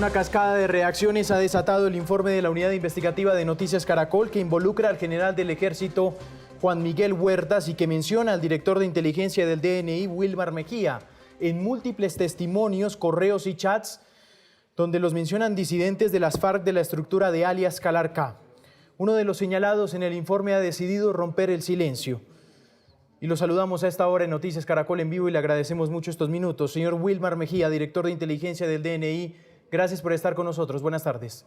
Una cascada de reacciones ha desatado el informe de la unidad investigativa de Noticias Caracol que involucra al general del ejército Juan Miguel Huertas y que menciona al director de inteligencia del DNI, Wilmar Mejía, en múltiples testimonios, correos y chats donde los mencionan disidentes de las FARC de la estructura de alias Calarcá. Uno de los señalados en el informe ha decidido romper el silencio. Y lo saludamos a esta hora en Noticias Caracol en vivo y le agradecemos mucho estos minutos. Señor Wilmar Mejía, director de inteligencia del DNI, gracias por estar con nosotros. Buenas tardes.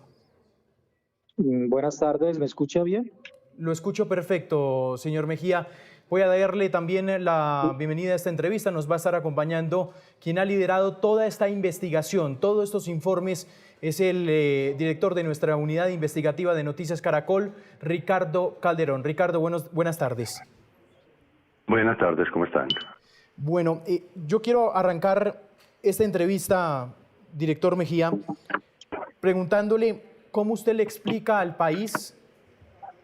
Buenas tardes, ¿me escucha bien? Lo escucho perfecto, señor Mejía. Voy a darle también la bienvenida a esta entrevista. Nos va a estar acompañando quien ha liderado toda esta investigación, todos estos informes. Es el director de nuestra unidad investigativa de Noticias Caracol, Ricardo Calderón. Ricardo, buenas tardes. Buenas tardes, ¿cómo están? Bueno, yo quiero arrancar esta entrevista, director Mejía, preguntándole cómo usted le explica al país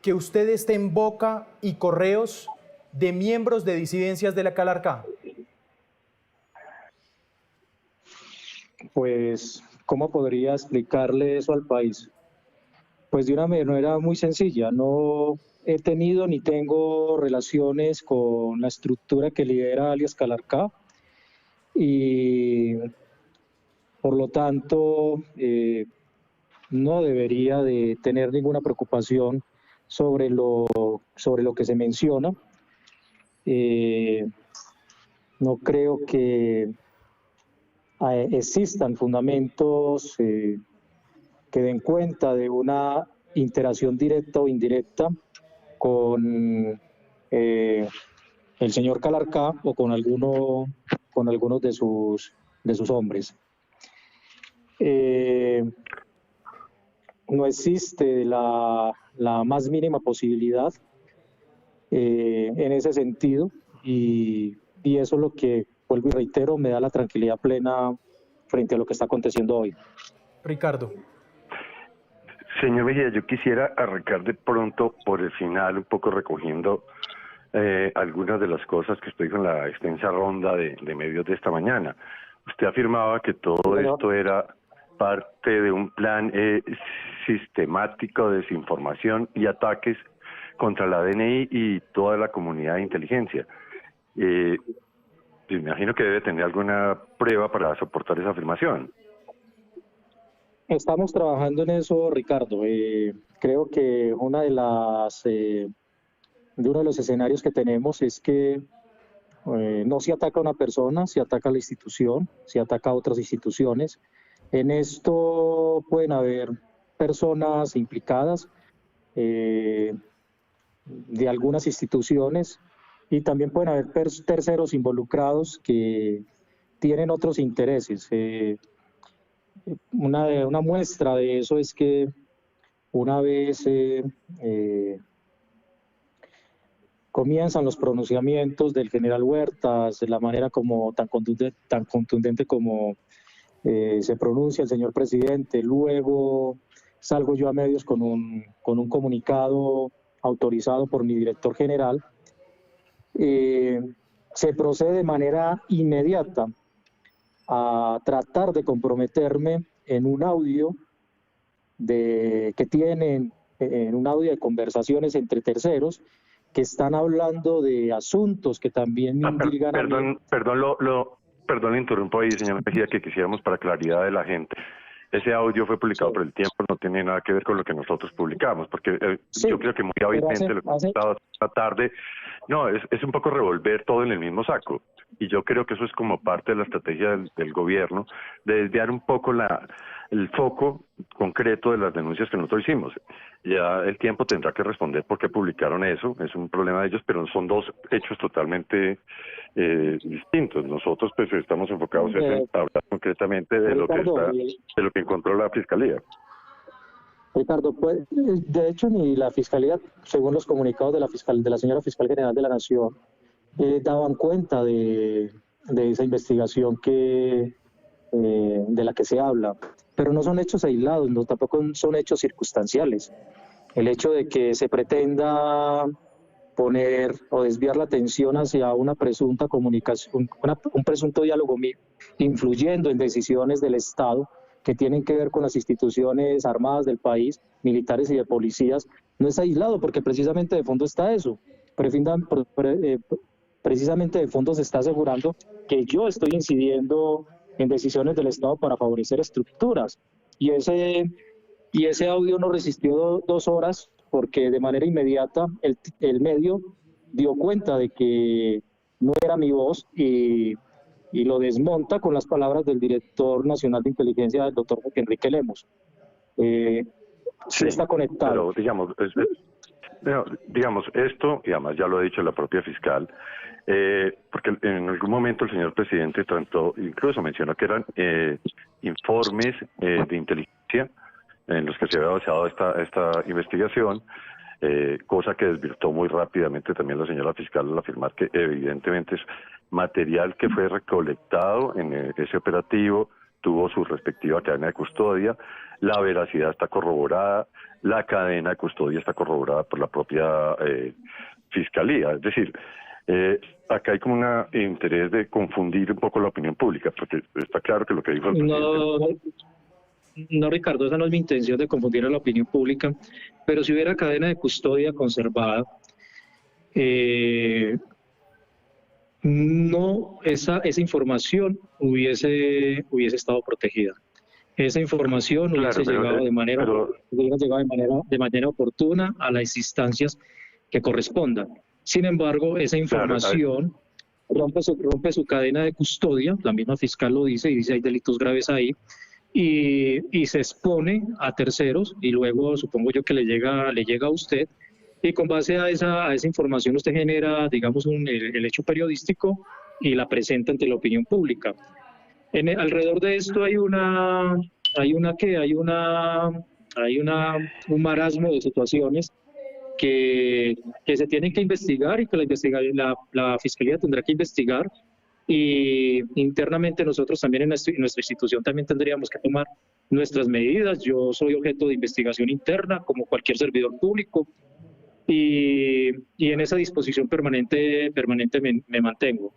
que usted esté en boca y correos de miembros de disidencias de la Calarcá. Pues, ¿cómo podría explicarle eso al país? Pues de una manera muy sencilla. No he tenido ni tengo relaciones con la estructura que lidera alias Calarcá y por lo tanto no debería de tener ninguna preocupación sobre lo que se menciona. No creo que existan fundamentos que den cuenta de una interacción directa o indirecta con el señor Calarcá o con algunos de sus hombres. No existe la más mínima posibilidad en ese sentido y eso es lo que, vuelvo y reitero, me da la tranquilidad plena frente a lo que está aconteciendo hoy. Ricardo. Señor Mejía, yo quisiera arrancar de pronto por el final, un poco recogiendo algunas de las cosas que estoy con la extensa ronda de medios de esta mañana. Usted afirmaba que todo esto era parte de un plan sistemático de desinformación y ataques contra la DNI y toda la comunidad de inteligencia. Me imagino que debe tener alguna prueba para soportar esa afirmación. Estamos trabajando en eso, Ricardo. Creo que uno de los escenarios que tenemos es que no se ataca a una persona, se ataca a la institución, se ataca a otras instituciones. En esto pueden haber personas implicadas de algunas instituciones y también pueden haber terceros involucrados que tienen otros intereses. Una muestra de eso es que una vez comienzan los pronunciamientos del general Huertas, de la manera como tan contundente como se pronuncia el señor presidente, luego salgo yo a medios con un comunicado autorizado por mi director general, se procede de manera inmediata a tratar de comprometerme en un audio que tienen, en un audio de conversaciones entre terceros que están hablando de asuntos que también me indilgan a mí. Perdón, le interrumpo ahí, señor Mejía, que quisiéramos para claridad de la gente. Ese audio fue publicado por El Tiempo, no tiene nada que ver con lo que nosotros publicamos, porque yo creo que muy hábilmente lo que hemos estado esta tarde, no, es un poco revolver todo en el mismo saco. Y yo creo que eso es como parte de la estrategia del gobierno, de desviar un poco el foco concreto de las denuncias que nosotros hicimos. Ya El Tiempo tendrá que responder por qué publicaron eso, es un problema de ellos, pero son dos hechos totalmente distintos. Nosotros pues estamos enfocados en hablar concretamente de lo que encontró la Fiscalía. Ricardo, pues, de hecho ni la Fiscalía, según los comunicados de la señora Fiscal General de la Nación, daban cuenta de esa investigación de la que se habla, pero no son hechos aislados, no, tampoco son hechos circunstanciales. El hecho de que se pretenda poner o desviar la atención hacia una presunta comunicación, un presunto diálogo mío, influyendo en decisiones del Estado, que tienen que ver con las instituciones armadas del país, militares y de policías, no es aislado, porque precisamente de fondo está eso. Precisamente de fondo se está asegurando que yo estoy incidiendo en decisiones del Estado para favorecer estructuras. Y ese audio no resistió 2 horas, porque de manera inmediata el medio dio cuenta de que no era mi voz y lo desmonta con las palabras del director nacional de inteligencia, del doctor Enrique Lemos. Sí está conectado. Pero digamos esto, y además ya lo ha dicho la propia fiscal, porque en algún momento el señor presidente incluso mencionó que eran informes de inteligencia en los que se había basado esta investigación, cosa que desvirtuó muy rápidamente también la señora fiscal al afirmar que evidentemente es material que fue recolectado en ese operativo, tuvo su respectiva cadena de custodia, la veracidad está corroborada, la cadena de custodia está corroborada por la propia fiscalía. Es decir, acá hay como un interés de confundir un poco la opinión pública, porque está claro que lo que dijo el presidente... No, Ricardo, esa no es mi intención de confundir a la opinión pública, pero si hubiera cadena de custodia conservada, esa información hubiese estado protegida. Esa información hubiese llegado de manera oportuna a las instancias que correspondan. Sin embargo, esa información rompe su cadena de custodia, la misma fiscal lo dice, y dice hay delitos graves ahí, y se expone a terceros, y luego supongo yo que le llega a usted, y con base a esa información usted genera, digamos, el hecho periodístico y la presenta ante la opinión pública. Alrededor de esto hay un marasmo de situaciones que se tienen que investigar y que la Fiscalía tendrá que investigar, y internamente nosotros también en nuestra institución también tendríamos que tomar nuestras medidas. Yo soy objeto de investigación interna como cualquier servidor público, y en esa disposición permanente me mantengo.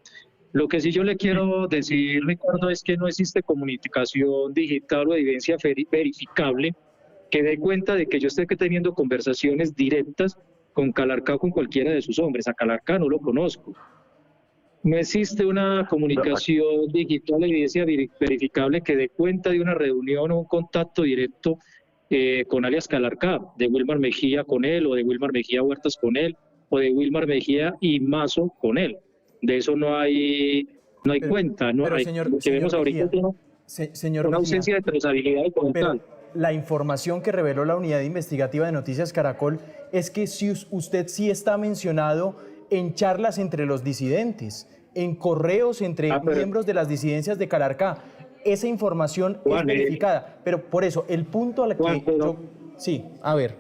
Lo que sí yo le quiero decir, Ricardo, es que no existe comunicación digital o evidencia verificable que dé cuenta de que yo esté teniendo conversaciones directas con Calarcá o con cualquiera de sus hombres. A Calarcá no lo conozco. No existe una comunicación digital o evidencia verificable que dé cuenta de una reunión o un contacto directo con alias Calarcá, de Wilmar Mejía con él, o de Wilmar Mejía Huertas con él, o de Wilmar Mejía y Mazo con él. De eso no hay cuenta. Pero señor Mejía, una ausencia de trazabilidad documental. La información que reveló la unidad investigativa de Noticias Caracol es que si usted sí está mencionado en charlas entre los disidentes, en correos entre miembros de las disidencias de Calarcá. Esa información es verificada, pero por eso, el punto al que sí, a ver.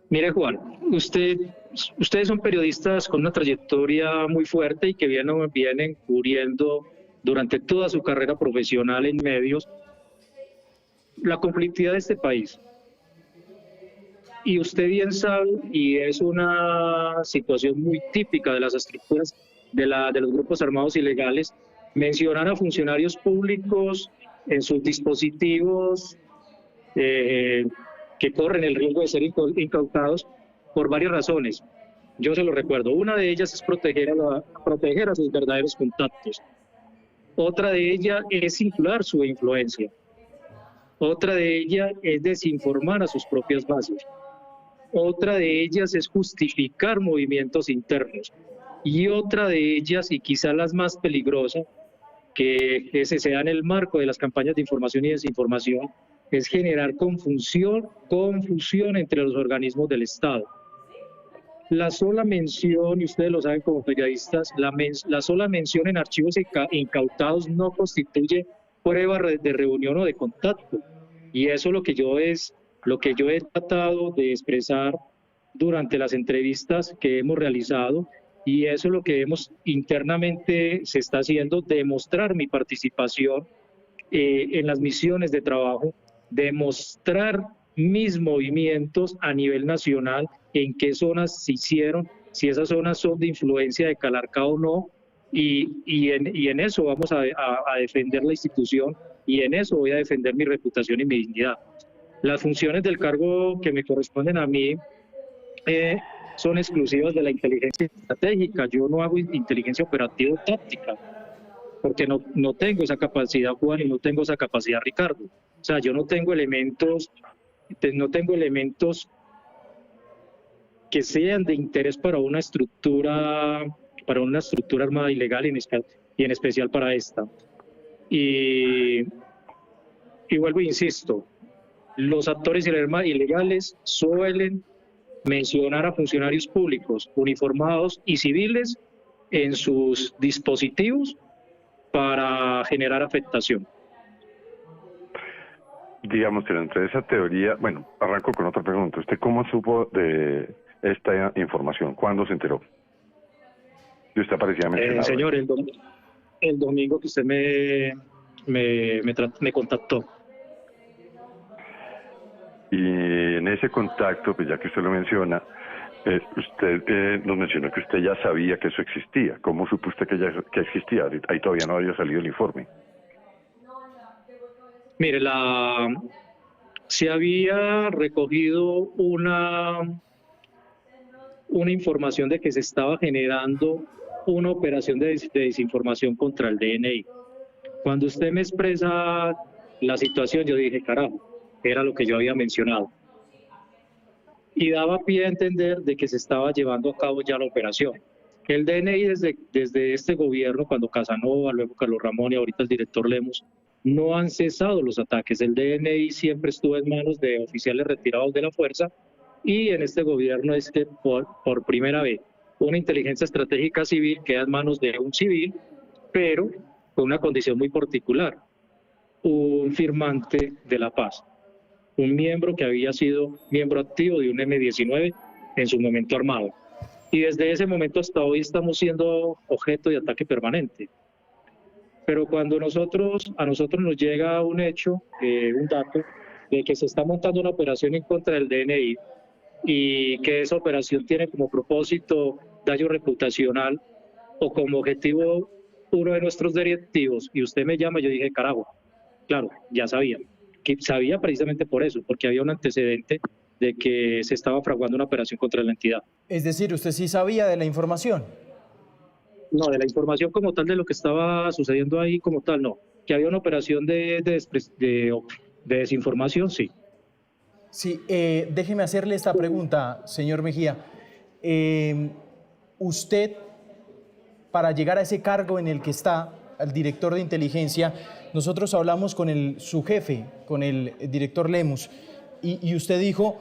Mire, Juan, ustedes son periodistas con una trayectoria muy fuerte y que vienen cubriendo durante toda su carrera profesional en medios la conflictividad de este país. Y usted bien sabe, y es una situación muy típica de las estructuras de los grupos armados ilegales, mencionar a funcionarios públicos en sus dispositivos que corren el riesgo de ser incautados por varias razones. Yo se lo recuerdo. Una de ellas es proteger a sus verdaderos contactos. Otra de ellas es inflar su influencia. Otra de ellas es desinformar a sus propias bases. Otra de ellas es justificar movimientos internos. Y otra de ellas, y quizá las más peligrosas, que se da en el marco de las campañas de información y desinformación, es generar confusión entre los organismos del Estado. La sola mención, y ustedes lo saben como periodistas, la sola mención en archivos incautados no constituye prueba de reunión o de contacto. Y eso es lo que yo he tratado de expresar durante las entrevistas que hemos realizado, y eso es lo que internamente se está haciendo, demostrar mi participación en las misiones de trabajo, demostrar mis movimientos a nivel nacional, en qué zonas se hicieron, si esas zonas son de influencia de Calarcá o no, y en eso vamos a defender la institución y en eso voy a defender mi reputación y mi dignidad. Las funciones del cargo que me corresponden a mí son exclusivas de la inteligencia estratégica. Yo no hago inteligencia operativa o táctica, porque no tengo esa capacidad, Juan, y no tengo esa capacidad, Ricardo. O sea, yo no tengo elementos que sean de interés para una estructura armada ilegal y en especial para esta. Y vuelvo e insisto, los actores ilegales suelen mencionar a funcionarios públicos, uniformados y civiles en sus dispositivos para generar afectación. Digamos que dentro de esa teoría, bueno, arranco con otra pregunta. ¿Usted cómo supo de esta información? ¿Cuándo se enteró? Y usted aparecía mencionado. Señor, el domingo que usted me contactó. Y en ese contacto, pues ya que usted lo menciona, usted nos mencionó que usted ya sabía que eso existía. ¿Cómo supo usted que existía? Ahí todavía no había salido el informe. Mire, se había recogido una información de que se estaba generando una operación de desinformación contra el DNI. Cuando usted me expresa la situación, yo dije, carajo, era lo que yo había mencionado. Y daba pie a entender de que se estaba llevando a cabo ya la operación. El DNI desde este gobierno, cuando Casanova, luego Carlos Ramón y ahorita el director Lemus, no han cesado los ataques. El DNI siempre estuvo en manos de oficiales retirados de la fuerza y en este gobierno es que por primera vez una inteligencia estratégica civil queda en manos de un civil, pero con una condición muy particular, un firmante de la paz, un miembro que había sido miembro activo de un M-19 en su momento armado. Y desde ese momento hasta hoy estamos siendo objeto de ataque permanente. Pero cuando a nosotros nos llega un hecho, un dato, de que se está montando una operación en contra del DNI y que esa operación tiene como propósito daño reputacional o como objetivo uno de nuestros directivos, y usted me llama, yo dije, carajo, claro, ya sabía. Sabía precisamente por eso, porque había un antecedente de que se estaba fraguando una operación contra la entidad. Es decir, ¿usted sí sabía de la información? No, de la información como tal, de lo que estaba sucediendo ahí como tal, no. Que había una operación de desinformación, sí. Sí, déjeme hacerle esta pregunta, señor Mejía. Usted, para llegar a ese cargo en el que está, al director de inteligencia, nosotros hablamos con su jefe, con el director Lemus, y usted dijo,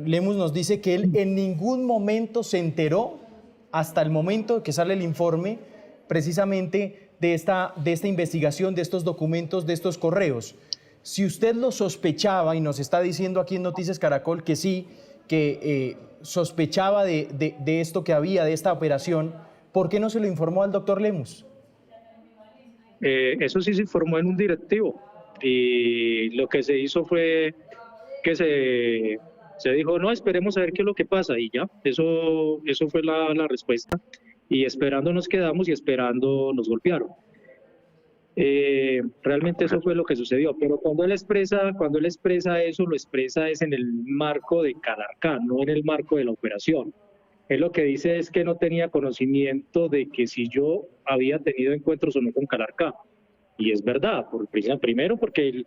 Lemus nos dice que él en ningún momento se enteró, hasta el momento que sale el informe, precisamente de esta investigación, de estos documentos, de estos correos. Si usted lo sospechaba, y nos está diciendo aquí en Noticias Caracol que sí, que sospechaba de esto que había, de esta operación, ¿por qué no se lo informó al doctor Lemus? Eso sí se informó en un directivo, y lo que se hizo fue que se dijo, no, esperemos a ver qué es lo que pasa, y ya, eso fue la respuesta, y esperando nos quedamos y esperando nos golpearon. Realmente eso fue lo que sucedió, pero cuando él expresa eso, lo expresa es en el marco de Calarcá, no en el marco de la operación. Él lo que dice es que no tenía conocimiento de que si yo había tenido encuentros o no con Calarcá, y es verdad, primero porque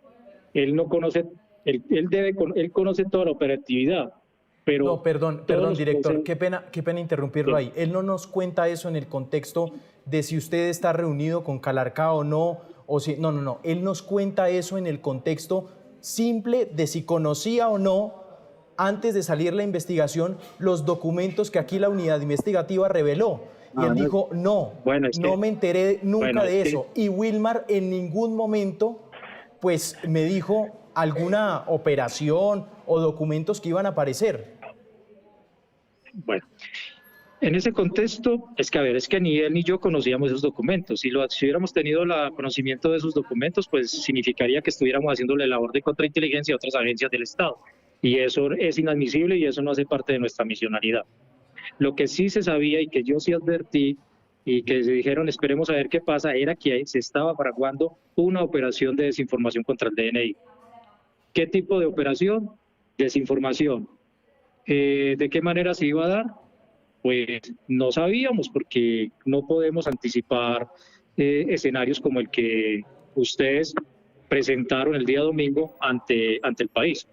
él no conoce, él conoce toda la operatividad. Pero no, perdón, director, qué pena interrumpirlo ahí. Él no nos cuenta eso en el contexto de si usted está reunido con Calarcá o no, no. Él nos cuenta eso en el contexto simple de si conocía o no, antes de salir la investigación, los documentos que aquí la unidad investigativa reveló. Y él dijo, no me enteré nunca de eso. Y Wilmar en ningún momento, pues, me dijo alguna operación o documentos que iban a aparecer. Bueno, en ese contexto, es que ni él ni yo conocíamos esos documentos. Si hubiéramos tenido el conocimiento de esos documentos, pues significaría que estuviéramos haciéndole labor de contrainteligencia a otras agencias del Estado. Y eso es inadmisible y eso no hace parte de nuestra misionalidad. Lo que sí se sabía y que yo sí advertí y que se dijeron esperemos a ver qué pasa, era que se estaba fraguando una operación de desinformación contra el DNI. ¿Qué tipo de operación? Desinformación. ¿De qué manera se iba a dar? Pues no sabíamos, porque no podemos anticipar escenarios como el que ustedes presentaron el día domingo ante el país.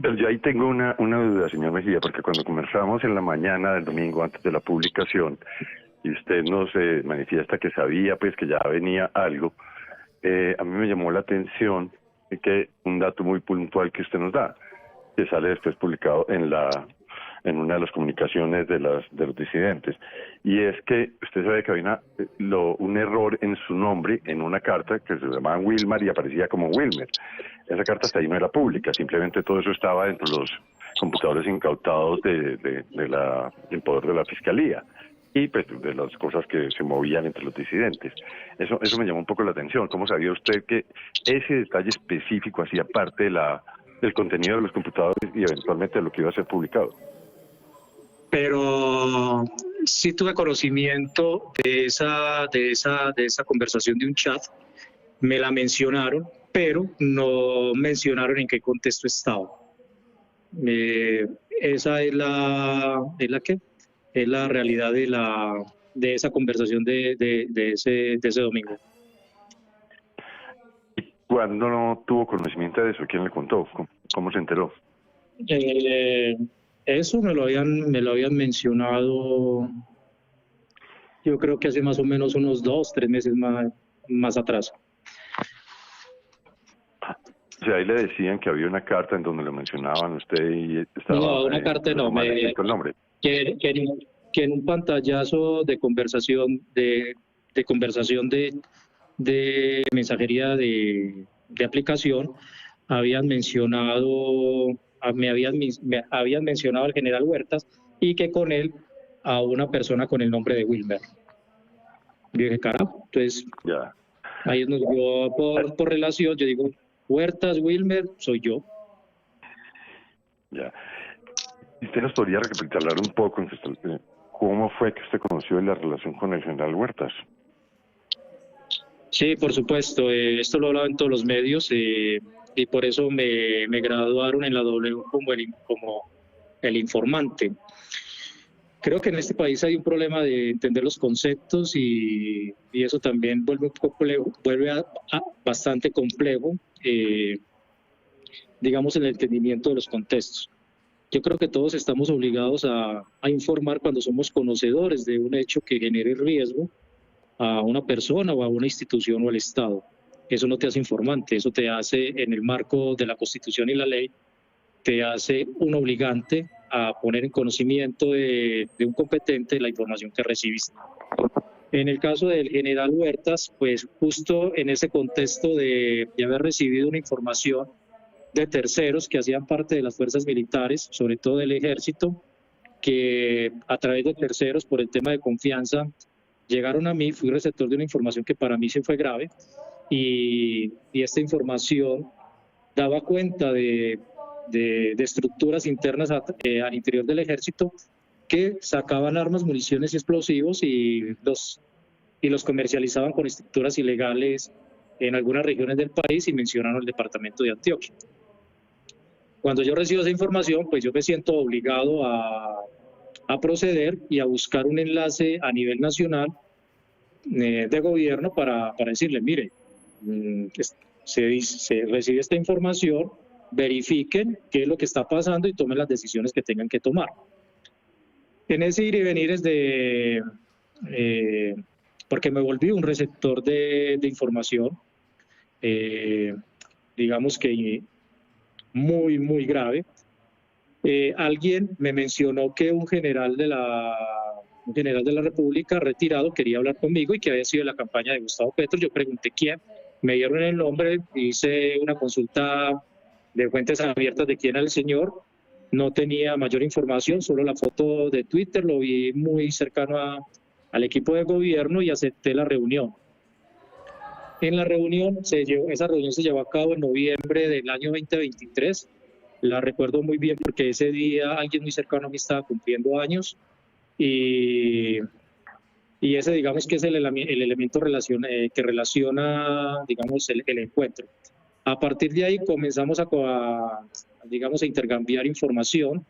Pero yo ahí tengo una duda, señor Mejía, porque cuando conversamos en la mañana del domingo antes de la publicación y usted nos manifiesta que sabía pues que ya venía algo, a mí me llamó la atención que un dato muy puntual que usted nos da, que sale después publicado en una de las comunicaciones de los disidentes, y es que usted sabe que había un error en su nombre en una carta que se llamaba Wilmar y aparecía como Wilmer. Esa carta hasta ahí no era pública, simplemente todo eso estaba dentro de los computadores incautados del poder de la Fiscalía y pues de las cosas que se movían entre los disidentes. Eso me llamó un poco la atención. ¿Cómo sabía usted que ese detalle específico hacía parte del contenido de los computadores y eventualmente de lo que iba a ser publicado? Pero sí tuve conocimiento de esa conversación de un chat, me la mencionaron, pero no mencionaron en qué contexto estaba. Esa es la realidad de esa conversación de ese domingo. ¿Cuándo no tuvo conocimiento de eso? ¿Quién le contó? ¿Cómo se enteró? Eso me lo habían mencionado, yo creo que hace más o menos unos 2-3 meses más atrás. O sea, ahí le decían que había una carta en donde lo mencionaban usted y estaba... No, una carta no, el nombre. Que en un pantallazo de conversación de mensajería de aplicación me habían mencionado al general Huertas y que con él a una persona con el nombre de Wilmer. Yo dije, carajo, entonces ya. Ahí nos dio por relación, yo digo, Huertas, Wilmer, soy yo. Ya. ¿Usted nos podría recapitular un poco cómo fue que usted conoció la relación con el general Huertas? Sí, por supuesto. Esto lo he hablado en todos los medios y por eso me graduaron en la W como el informante. Creo que en este país hay un problema de entender los conceptos y eso también vuelve bastante complejo, digamos, en el entendimiento de los contextos. Yo creo que todos estamos obligados a informar cuando somos conocedores de un hecho que genere riesgo a una persona o a una institución o al Estado. Eso no te hace informante, eso te hace, en el marco de la Constitución y la ley, te hace un obligante a poner en conocimiento de un competente la información que recibiste. En el caso del general Huertas, pues justo en ese contexto de haber recibido una información de terceros que hacían parte de las fuerzas militares, sobre todo del ejército, que a través de terceros, por el tema de confianza, llegaron a mí, fui receptor de una información que para mí sí fue grave, y esta información daba cuenta de estructuras internas al interior del ejército que sacaban armas, municiones y explosivos y los comercializaban con estructuras ilegales en algunas regiones del país, y mencionaron el departamento de Antioquia. Cuando yo recibo esa información, pues yo me siento obligado a proceder y a buscar un enlace a nivel nacional de gobierno para decirle, mire, se recibe esta información, verifiquen qué es lo que está pasando y tomen las decisiones que tengan que tomar. En ese ir y venir porque me volví un receptor de información, digamos que muy, muy grave. Alguien me mencionó que un general de la República retirado quería hablar conmigo y que había sido de la campaña de Gustavo Petro. Yo pregunté quién, me dieron el nombre, hice una consulta de fuentes abiertas de quién era el señor, no tenía mayor información, solo la foto de Twitter, lo vi muy cercano al equipo de gobierno y acepté la reunión. En la reunión, esa reunión se llevó a cabo en noviembre del año 2023, la recuerdo muy bien porque ese día alguien muy cercano a mí estaba cumpliendo años y y ese digamos que es el elemento que relaciona digamos el encuentro. A partir de ahí comenzamos digamos, a intercambiar información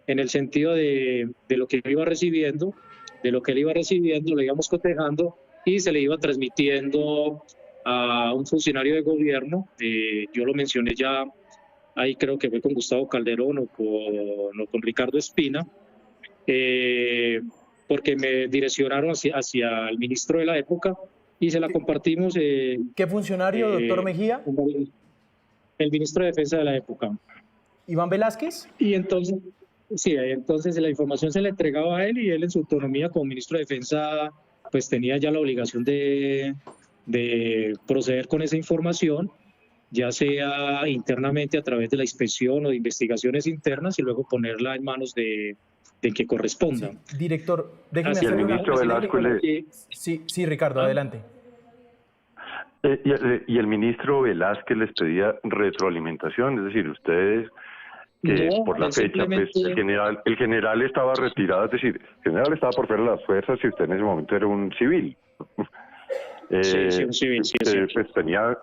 en el sentido de lo que iba recibiendo, lo íbamos cotejando y se le iba transmitiendo a un funcionario de gobierno. Yo lo mencioné ya, ahí creo que fue con Gustavo Calderón o con Ricardo Espina, porque me direccionaron hacia el ministro de la época y se la compartimos. ¿Qué funcionario, doctor Mejía? El ministro de Defensa de la época. ¿Iván Velázquez? Y entonces, sí, entonces la información se le entregaba a él y él en su autonomía como ministro de Defensa pues tenía ya la obligación de proceder con esa información, ya sea internamente a través de la inspección o de investigaciones internas y luego ponerla en manos de que corresponda. Sí, director, déjeme hacer el ministro Velázquez Sí, Ricardo, adelante. Y el ministro Velázquez les pedía retroalimentación, es decir, ustedes que no, por la fecha, pues el general estaba retirado, es decir, el general estaba por fuera de las fuerzas y usted en ese momento era un civil. Sí, un civil, sí. Pues tenía,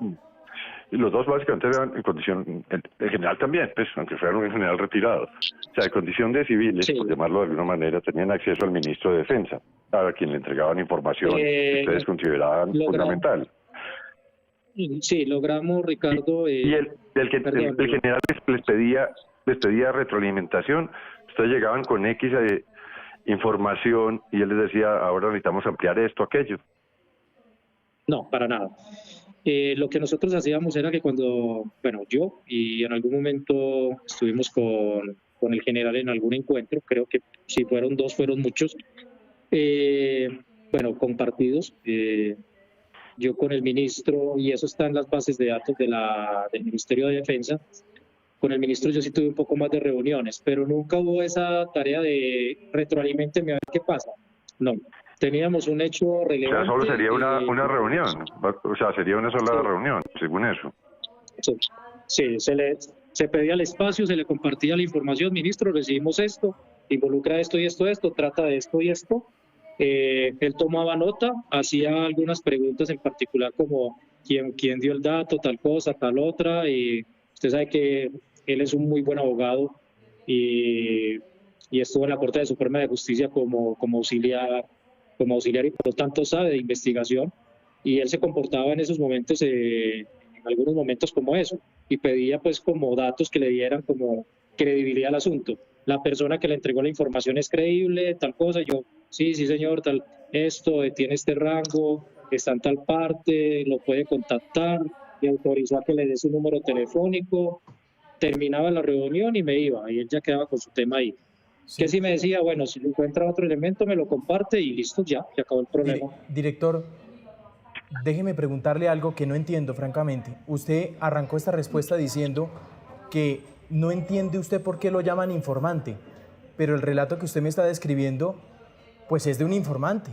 los dos básicamente eran en condición, el general también, pues aunque fuera un general retirado, o sea, en condición de civiles, sí, por llamarlo de alguna manera, tenían acceso al ministro de Defensa, a quien le entregaban información que ustedes consideraban fundamental. Sí, logramos, Ricardo. Y el general les pedía retroalimentación. Ustedes llegaban con X información y él les decía, ahora necesitamos ampliar esto, aquello. No, para nada. Lo que nosotros hacíamos era que yo y en algún momento estuvimos con el general en algún encuentro, creo que si fueron dos, fueron muchos, compartidos. Yo con el ministro, y eso está en las bases de datos del Ministerio de Defensa, con el ministro yo sí tuve un poco más de reuniones, pero nunca hubo esa tarea de retroalimenteme a ver qué pasa. No, teníamos un hecho relevante. O sea, solo sería una reunión, o sea, sería una sola reunión, según eso. Sí, se pedía el espacio, se le compartía la información, ministro, recibimos esto, involucra esto y esto, trata de esto y esto. Él tomaba nota, hacía algunas preguntas en particular como quién dio el dato, tal cosa, tal otra, y usted sabe que él es un muy buen abogado y estuvo en la Corte Suprema de Justicia como auxiliar y por lo tanto sabe de investigación, y él se comportaba en esos momentos, en algunos momentos como eso, y pedía pues como datos que le dieran como credibilidad al asunto. La persona que le entregó la información es creíble, tal cosa, yo, sí señor, tal, esto, tiene este rango, está en tal parte, lo puede contactar, le autorizó a que le dé su número telefónico, terminaba la reunión y me iba, y él ya quedaba con su tema ahí. Sí. Que si me decía, bueno, si encuentra otro elemento me lo comparte y listo, ya acabó el problema. Director, déjeme preguntarle algo que no entiendo, francamente. Usted arrancó esta respuesta diciendo que no entiende usted por qué lo llaman informante, pero el relato que usted me está describiendo, pues es de un informante.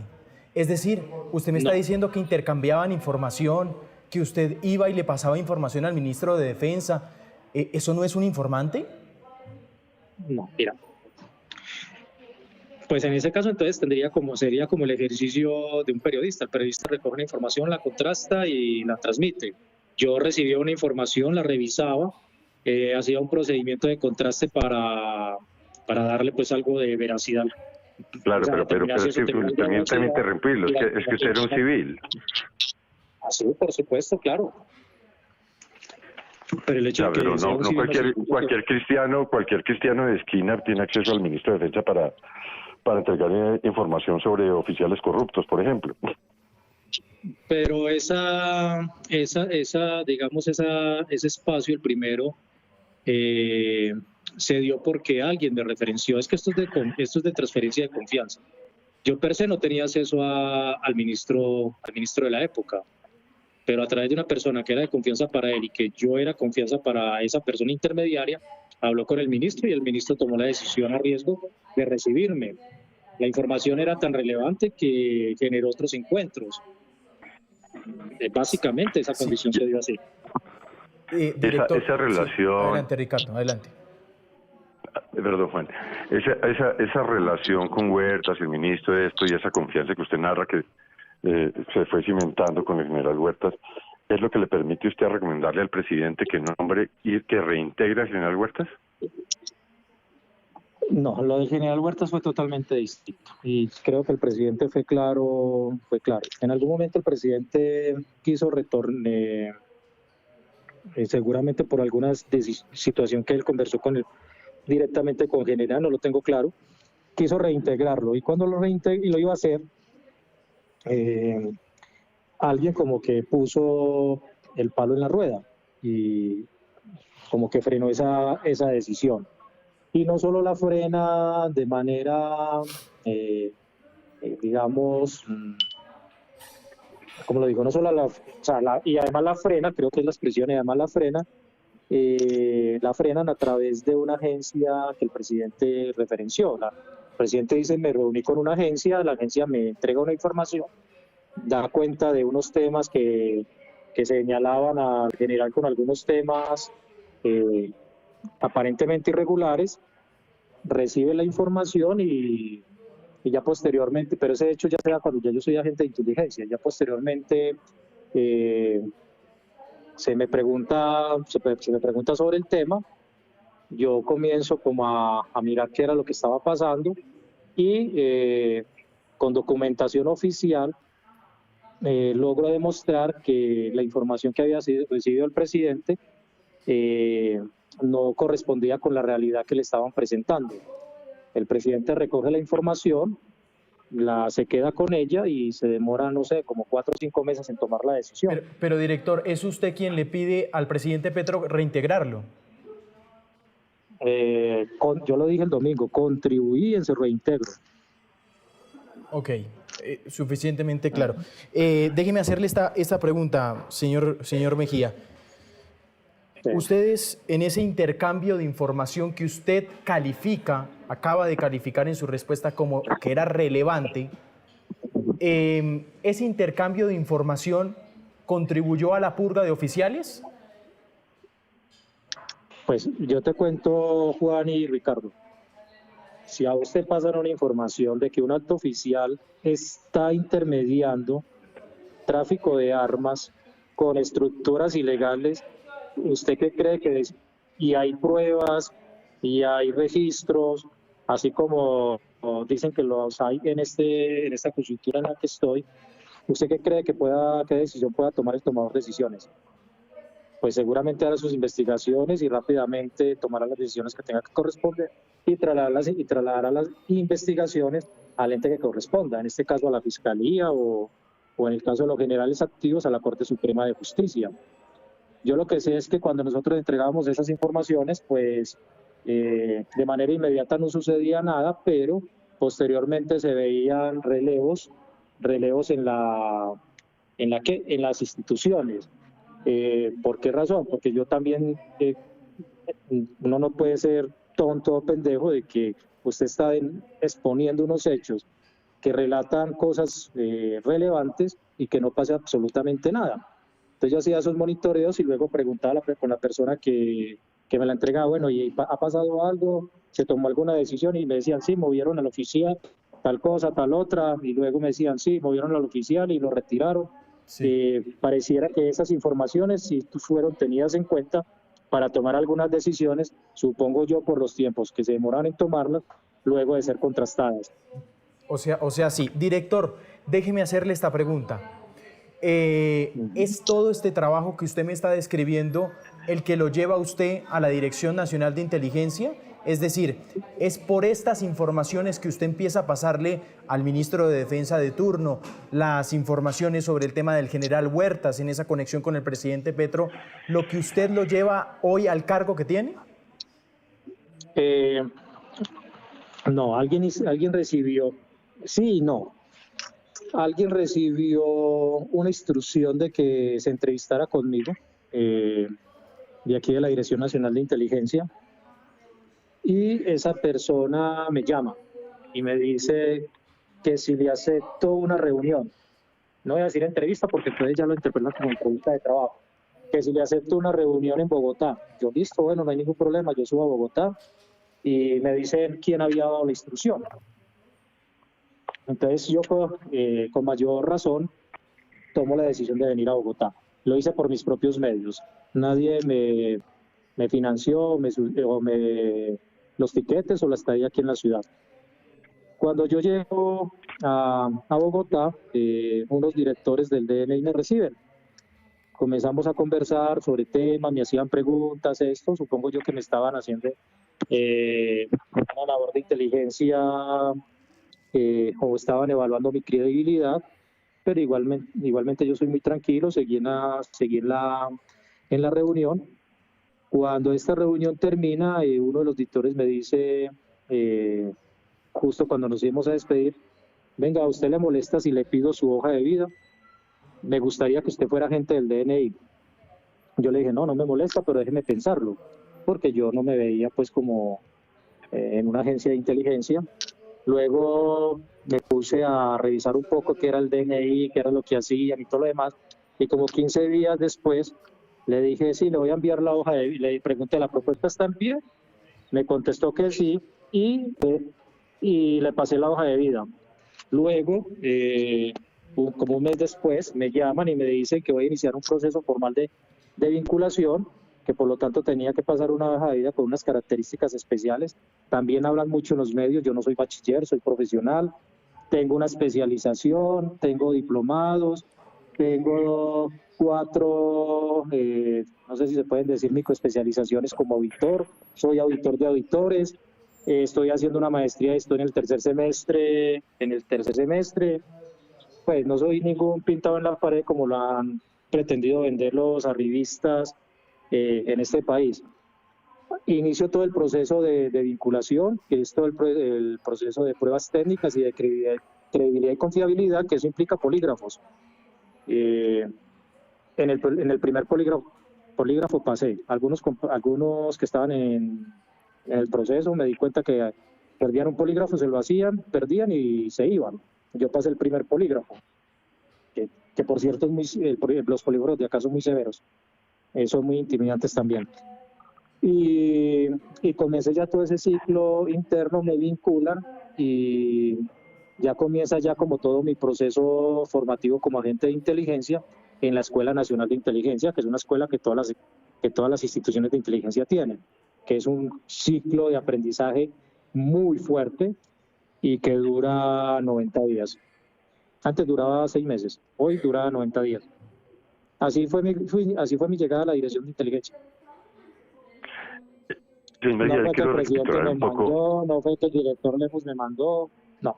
Es decir, usted me está diciendo que intercambiaban información, que usted iba y le pasaba información al ministro de Defensa. ¿Eso no es un informante? No, mira. Pues en ese caso entonces sería como el ejercicio de un periodista. El periodista recoge una información, la contrasta y la transmite. Yo recibía una información, la revisaba, hacía un procedimiento de contraste para darle pues algo de veracidad. Claro, o sea, pero es que permítame interrumpirlo, es que usted era un civil. Así, por supuesto, claro. Pero el hecho de que no cualquier cristiano de esquina tiene acceso al ministro de Defensa para entregar información sobre oficiales corruptos, por ejemplo. Pero ese espacio, el primero, se dio porque alguien me referenció. Es que esto es de transferencia de confianza. Yo per se no tenía acceso al ministro de la época, pero a través de una persona que era de confianza para él y que yo era confianza para esa persona intermediaria, habló con el ministro y el ministro tomó la decisión a riesgo de recibirme. La información era tan relevante que generó otros encuentros. Básicamente esa condición se dio así. Director, esa relación... Adelante, Ricardo, adelante. perdón, Juan, esa relación con Huertas, el ministro de esto, y esa confianza que usted narra que se fue cimentando con el general Huertas, ¿es lo que le permite a usted recomendarle al presidente que nombre y que reintegre al general Huertas? No, lo del general Huertas fue totalmente distinto y creo que el presidente fue claro. En algún momento el presidente quiso retornar, seguramente por alguna situación que él conversó con él directamente con general, no lo tengo claro, quiso reintegrarlo y cuando lo iba a hacer, alguien como que puso el palo en la rueda y como que frenó esa decisión. Y no solo la frena de manera, digamos, como lo digo, no solo y además la frena, creo que es la expresión, y además la frenan a través de una agencia que el presidente referenció. El presidente dice, me reuní con una agencia, la agencia me entrega una información, da cuenta de unos temas que señalaban al general con algunos temas aparentemente irregulares, recibe la información y ya posteriormente, pero ese hecho ya se da cuando ya yo soy agente de inteligencia, ya posteriormente se me pregunta sobre el tema, yo comienzo como a mirar qué era lo que estaba pasando y con documentación oficial logro demostrar que la información que había recibido el presidente no correspondía con la realidad que le estaban presentando. El presidente recoge la información, se queda con ella y se demora, no sé, como 4 o 5 meses en tomar la decisión. Pero director, ¿es usted quien le pide al presidente Petro reintegrarlo? Yo lo dije el domingo, contribuí en su reintegro. Ok, suficientemente claro. Déjeme hacerle esta pregunta, señor Mejía. Sí. Ustedes, en ese intercambio de información que usted acaba de calificar en su respuesta como que era relevante, ¿ese intercambio de información contribuyó a la purga de oficiales? Pues yo te cuento, Juan y Ricardo, si a usted pasa una información de que un alto oficial está intermediando tráfico de armas con estructuras ilegales, ¿usted qué cree que es? Y hay pruebas y hay registros, así como dicen que los hay en esta coyuntura en la que estoy. ¿Usted qué cree que qué decisión pueda tomar el tomador de decisiones? Pues seguramente hará sus investigaciones y rápidamente tomará las decisiones que tenga que corresponder y trasladará las investigaciones al ente que corresponda, en este caso a la Fiscalía o en el caso de los generales activos a la Corte Suprema de Justicia. Yo lo que sé es que cuando nosotros entregábamos esas informaciones, pues de manera inmediata no sucedía nada, pero posteriormente se veían relevos en las instituciones. ¿Por qué razón? Porque yo también, uno no puede ser tonto o pendejo de que usted está exponiendo unos hechos que relatan cosas relevantes y que no pase absolutamente nada. Entonces yo hacía esos monitoreos y luego preguntaba con la persona que me la entregaba, bueno, ¿y ha pasado algo? ¿Se tomó alguna decisión? Y me decían, sí, movieron al oficial, tal cosa, tal otra, y luego me decían, sí, movieron al oficial y lo retiraron. Sí. Pareciera que esas informaciones sí fueron tenidas en cuenta para tomar algunas decisiones, supongo yo, por los tiempos que se demoran en tomarlas, luego de ser contrastadas. O sea, sí. Director, déjeme hacerle esta pregunta. ¿Es todo este trabajo que usted me está describiendo el que lo lleva a usted a la Dirección Nacional de Inteligencia? Es decir, ¿es por estas informaciones que usted empieza a pasarle al ministro de Defensa de turno las informaciones sobre el tema del general Huertas en esa conexión con el presidente Petro, lo que usted lo lleva hoy al cargo que tiene? No, alguien recibió, sí y no. Alguien recibió una instrucción de que se entrevistara conmigo, de aquí de la Dirección Nacional de Inteligencia, y esa persona me llama y me dice que si le acepto una reunión, no voy a decir entrevista porque entonces ya lo interpretan como entrevista de trabajo, que si le acepto una reunión en Bogotá. Yo listo, bueno, no hay ningún problema, yo subo a Bogotá y me dicen quién había dado la instrucción. Entonces yo con mayor razón tomo la decisión de venir a Bogotá. Lo hice por mis propios medios. Nadie me financió los tiquetes o la estadía aquí en la ciudad. Cuando yo llego a Bogotá, unos directores del DNI me reciben. Comenzamos a conversar sobre temas, me hacían preguntas, supongo yo que me estaban haciendo una labor de inteligencia o estaban evaluando mi credibilidad, pero igualmente yo soy muy tranquilo, seguí en la reunión. Cuando esta reunión termina, uno de los directores me dice, justo cuando nos íbamos a despedir, venga, ¿a usted le molesta si le pido su hoja de vida? Me gustaría que usted fuera agente del DNI. Yo le dije, no me molesta, pero déjeme pensarlo, porque yo no me veía pues como en una agencia de inteligencia. Luego me puse a revisar un poco qué era el DNI, qué era lo que hacían y todo lo demás, y como 15 días después le dije, sí, le voy a enviar la hoja de vida. Le pregunté, ¿la propuesta está en pie? Me contestó que sí, y le pasé la hoja de vida. Luego, como un mes después, me llaman y me dicen que voy a iniciar un proceso formal de vinculación, que por lo tanto tenía que pasar una hoja de vida con unas características especiales. También hablan mucho en los medios, yo no soy bachiller, soy profesional, tengo una especialización, tengo diplomados, tengo 4, no sé si se pueden decir microespecializaciones como auditor, soy auditor de auditores, estoy haciendo una maestría de historia en el tercer semestre, pues no soy ningún pintado en la pared como lo han pretendido vender los arribistas en este país. Inicio todo el proceso de vinculación, que es todo el proceso de pruebas técnicas y de credibilidad y confiabilidad, que eso implica polígrafos. En el primer polígrafo pasé. Algunos que estaban en el proceso me di cuenta que perdían un polígrafo, se lo hacían, perdían y se iban. Yo pasé el primer polígrafo, que por cierto los polígrafos de acá son muy severos, son muy intimidantes también. Y comencé ya todo ese ciclo interno, me vinculan y ya comienza ya como todo mi proceso formativo como agente de inteligencia en la Escuela Nacional de Inteligencia, que es una escuela que todas las instituciones de inteligencia tienen, que es un ciclo de aprendizaje muy fuerte y que dura 90 días. Antes duraba 6 meses, hoy dura 90 días. Así fue mi llegada a la Dirección de Inteligencia. Sí, no fue que el presidente me mandó, no fue que el director Lemos me mandó, no.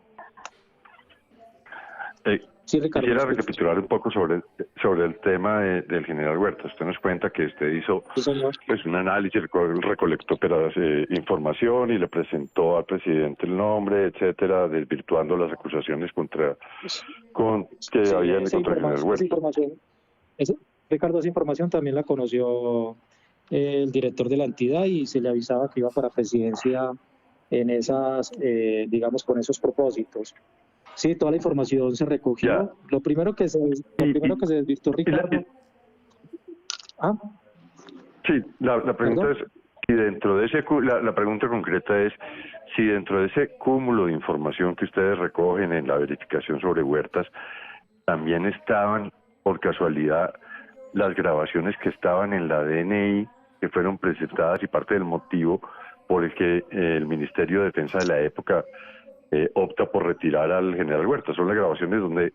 Sí, Ricardo, quisiera recapitular un poco sobre el tema del general Huerta. Usted nos cuenta que usted hizo pues un análisis, recolectó información y le presentó al presidente el nombre, etcétera, desvirtuando las acusaciones que habían contra el general Huerta. Ricardo, esa información también la conoció el director de la entidad y se le avisaba que iba para presidencia en esas, con esos propósitos. Sí, toda la información se recogió. Ya. Lo primero que se desvirtuó, Ricardo. Sí, la pregunta es, si dentro de la pregunta concreta es, si dentro de ese cúmulo de información que ustedes recogen en la verificación sobre Huertas, también estaban, por casualidad, las grabaciones que estaban en la DNI, que fueron presentadas y parte del motivo por el que el Ministerio de Defensa de la época opta por retirar al general Huerta. Son las grabaciones donde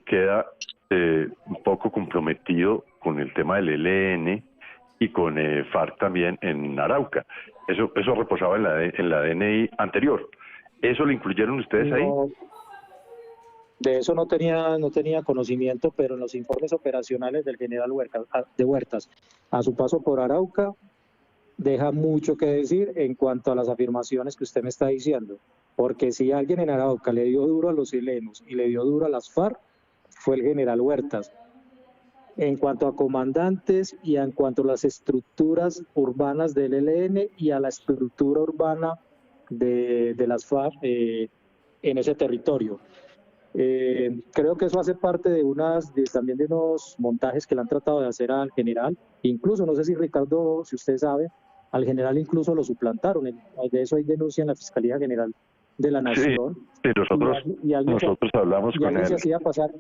queda un poco comprometido con el tema del ELN y con FARC también en Arauca. Eso reposaba en la DNI anterior. ¿Eso lo incluyeron ustedes ahí? De eso no tenía conocimiento, pero en los informes operacionales del general Huertas, a su paso por Arauca, deja mucho que decir en cuanto a las afirmaciones que usted me está diciendo. Porque si alguien en Arauca le dio duro a los helenos y le dio duro a las FARC, fue el general Huertas. En cuanto a comandantes y en cuanto a las estructuras urbanas del ELN y a la estructura urbana de las FARC en ese territorio. Creo que eso hace parte también de unos montajes que le han tratado de hacer al general. Incluso, no sé si Ricardo, si usted sabe, al general incluso lo suplantaron. De eso hay denuncia en la Fiscalía General de la Nación. Sí, nosotros hablamos con él. Se hacía pasar,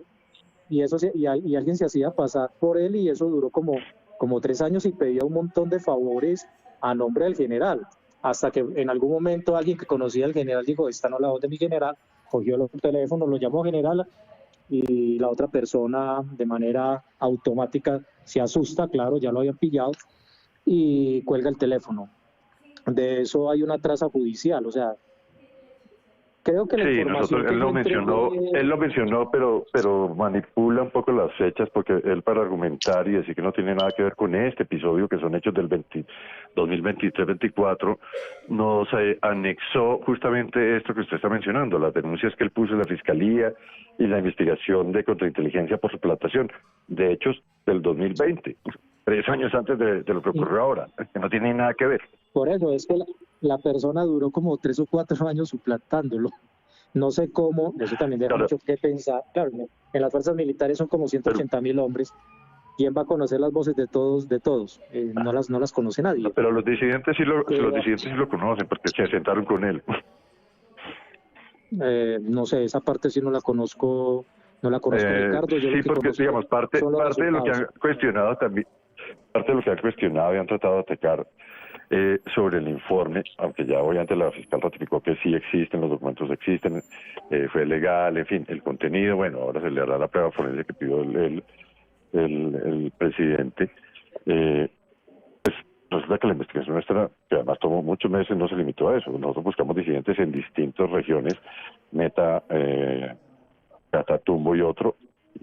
y alguien se hacía pasar por él, y eso duró como 3 años y pedía un montón de favores a nombre del general, hasta que en algún momento alguien que conocía al general dijo, esta no es la voz de mi general, cogió el teléfono, lo llamó general, y la otra persona de manera automática se asusta, claro, ya lo habían pillado, y cuelga el teléfono. De eso hay una traza judicial, o sea, creo que la información él lo mencionó, pero manipula un poco las fechas, porque él, para argumentar y decir que no tiene nada que ver con este episodio, que son hechos del 2023-24, nos anexó justamente esto que usted está mencionando, las denuncias que él puso en la Fiscalía y la investigación de contrainteligencia por suplantación de hechos del 2020, 3 años antes de lo que ocurrió ahora, que no tiene nada que ver. Por eso es que la persona duró como 3 o 4 años suplantándolo. No sé cómo, eso también deja mucho que pensar. Claro, en las fuerzas militares son como 180.000 hombres. ¿Quién va a conocer las voces de todos? No las conoce nadie. Pero los disidentes sí lo conocen, porque se sentaron con él. No sé, esa parte sí no la conozco, Ricardo. Sí, porque digamos, parte de lo que han cuestionado también, parte de lo que han cuestionado y han tratado de atacar sobre el informe, aunque ya obviamente la fiscal ratificó que sí existen, los documentos existen, fue legal, en fin, el contenido, bueno, ahora se le hará la prueba forense que pidió el presidente. Pues resulta que la investigación nuestra, que además tomó muchos meses, no se limitó a eso. Nosotros buscamos disidentes en distintas regiones, Meta, Catatumbo y otro,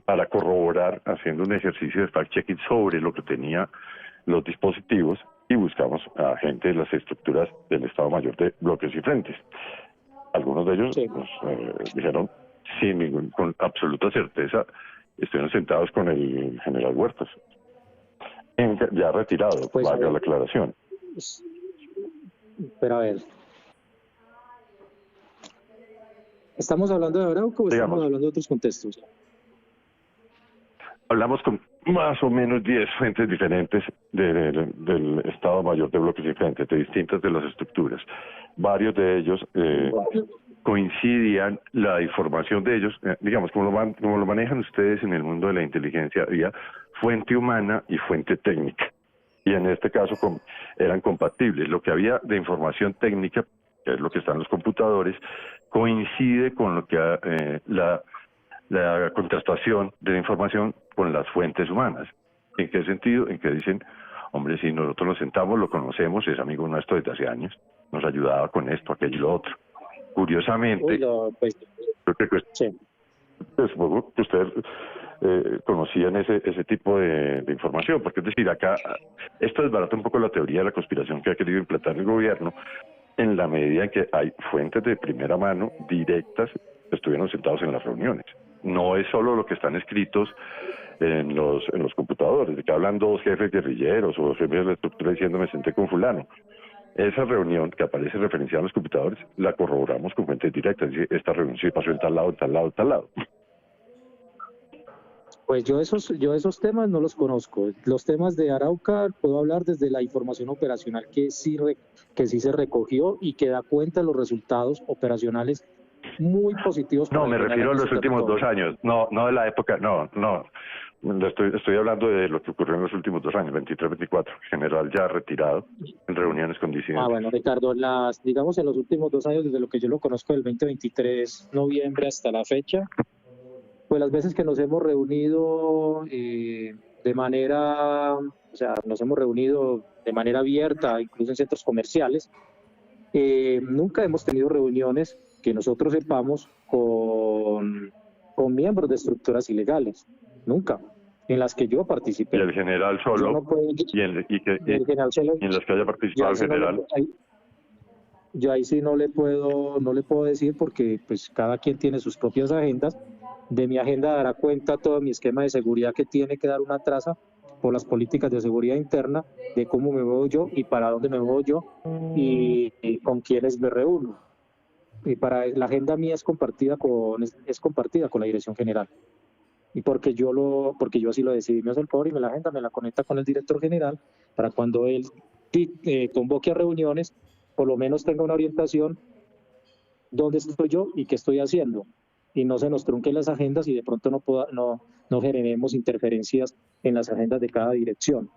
para corroborar, haciendo un ejercicio de fact-checking sobre lo que tenía los dispositivos, y buscamos a gente de las estructuras del Estado Mayor de bloques y frentes. Algunos de ellos nos dijeron con absoluta certeza, estuvieron sentados con el general Huertas, ya retirado, pues, valga la aclaración. Pero a ver, ¿estamos hablando de Arauco o estamos hablando de otros contextos? Hablamos con más o menos 10 fuentes diferentes del Estado Mayor de bloques y frentes, de distintas de las estructuras. Varios de ellos coincidían, la información de ellos, digamos, como lo manejan ustedes en el mundo de la inteligencia, había fuente humana y fuente técnica. Y en este caso eran compatibles. Lo que había de información técnica, que es lo que está en los computadores, coincide con lo que la contrastación de la información con las fuentes humanas. ¿En qué sentido? En que dicen, hombre, si nosotros nos sentamos, lo conocemos, es amigo nuestro desde hace años, nos ayudaba con esto, aquello y lo otro. Curiosamente, supongo que ustedes conocían ese tipo de información, porque es decir, acá esto desbarata un poco la teoría de la conspiración que ha querido implantar el gobierno, en la medida en que hay fuentes de primera mano, directas, que estuvieron sentados en las reuniones. No es solo lo que están escritos en los computadores, de que hablan 2 jefes guerrilleros o 2 jefes de la estructura diciendo me senté con fulano. Esa reunión que aparece referenciada en los computadores la corroboramos con fuentes directas, es decir, esta reunión sí pasó en tal lado, en tal lado, en tal lado. Pues yo esos temas no los conozco. Los temas de Arauca puedo hablar desde la información operacional que sí se recogió y que da cuenta de los resultados operacionales muy positivos. No, me refiero a los últimos 2 años, no de la época, no. Estoy hablando de lo que ocurrió en los últimos 2 años, 23-24, general ya retirado, en reuniones con disidentes. Bueno, Ricardo, digamos en los últimos 2 años, desde lo que yo lo conozco, del 2023, noviembre hasta la fecha, pues las veces que nos hemos reunido nos hemos reunido de manera abierta, incluso en centros comerciales, nunca hemos tenido reuniones que nosotros sepamos con miembros de estructuras ilegales, nunca, en las que yo participé. Y el general solo, y en las que haya participado el general. Yo ahí sí no le puedo decir, porque pues cada quien tiene sus propias agendas. De mi agenda dará cuenta todo mi esquema de seguridad, que tiene que dar una traza por las políticas de seguridad interna, de cómo me muevo yo y para dónde me muevo yo y con quiénes me reúno. Y la agenda mía es compartida con la dirección general. Y porque yo así lo decidí, me hace el favor y la agenda me la conecta con el director general, para cuando él convoque a reuniones, por lo menos tenga una orientación dónde estoy yo y qué estoy haciendo, y no se nos trunquen las agendas y de pronto no generemos interferencias en las agendas de cada dirección.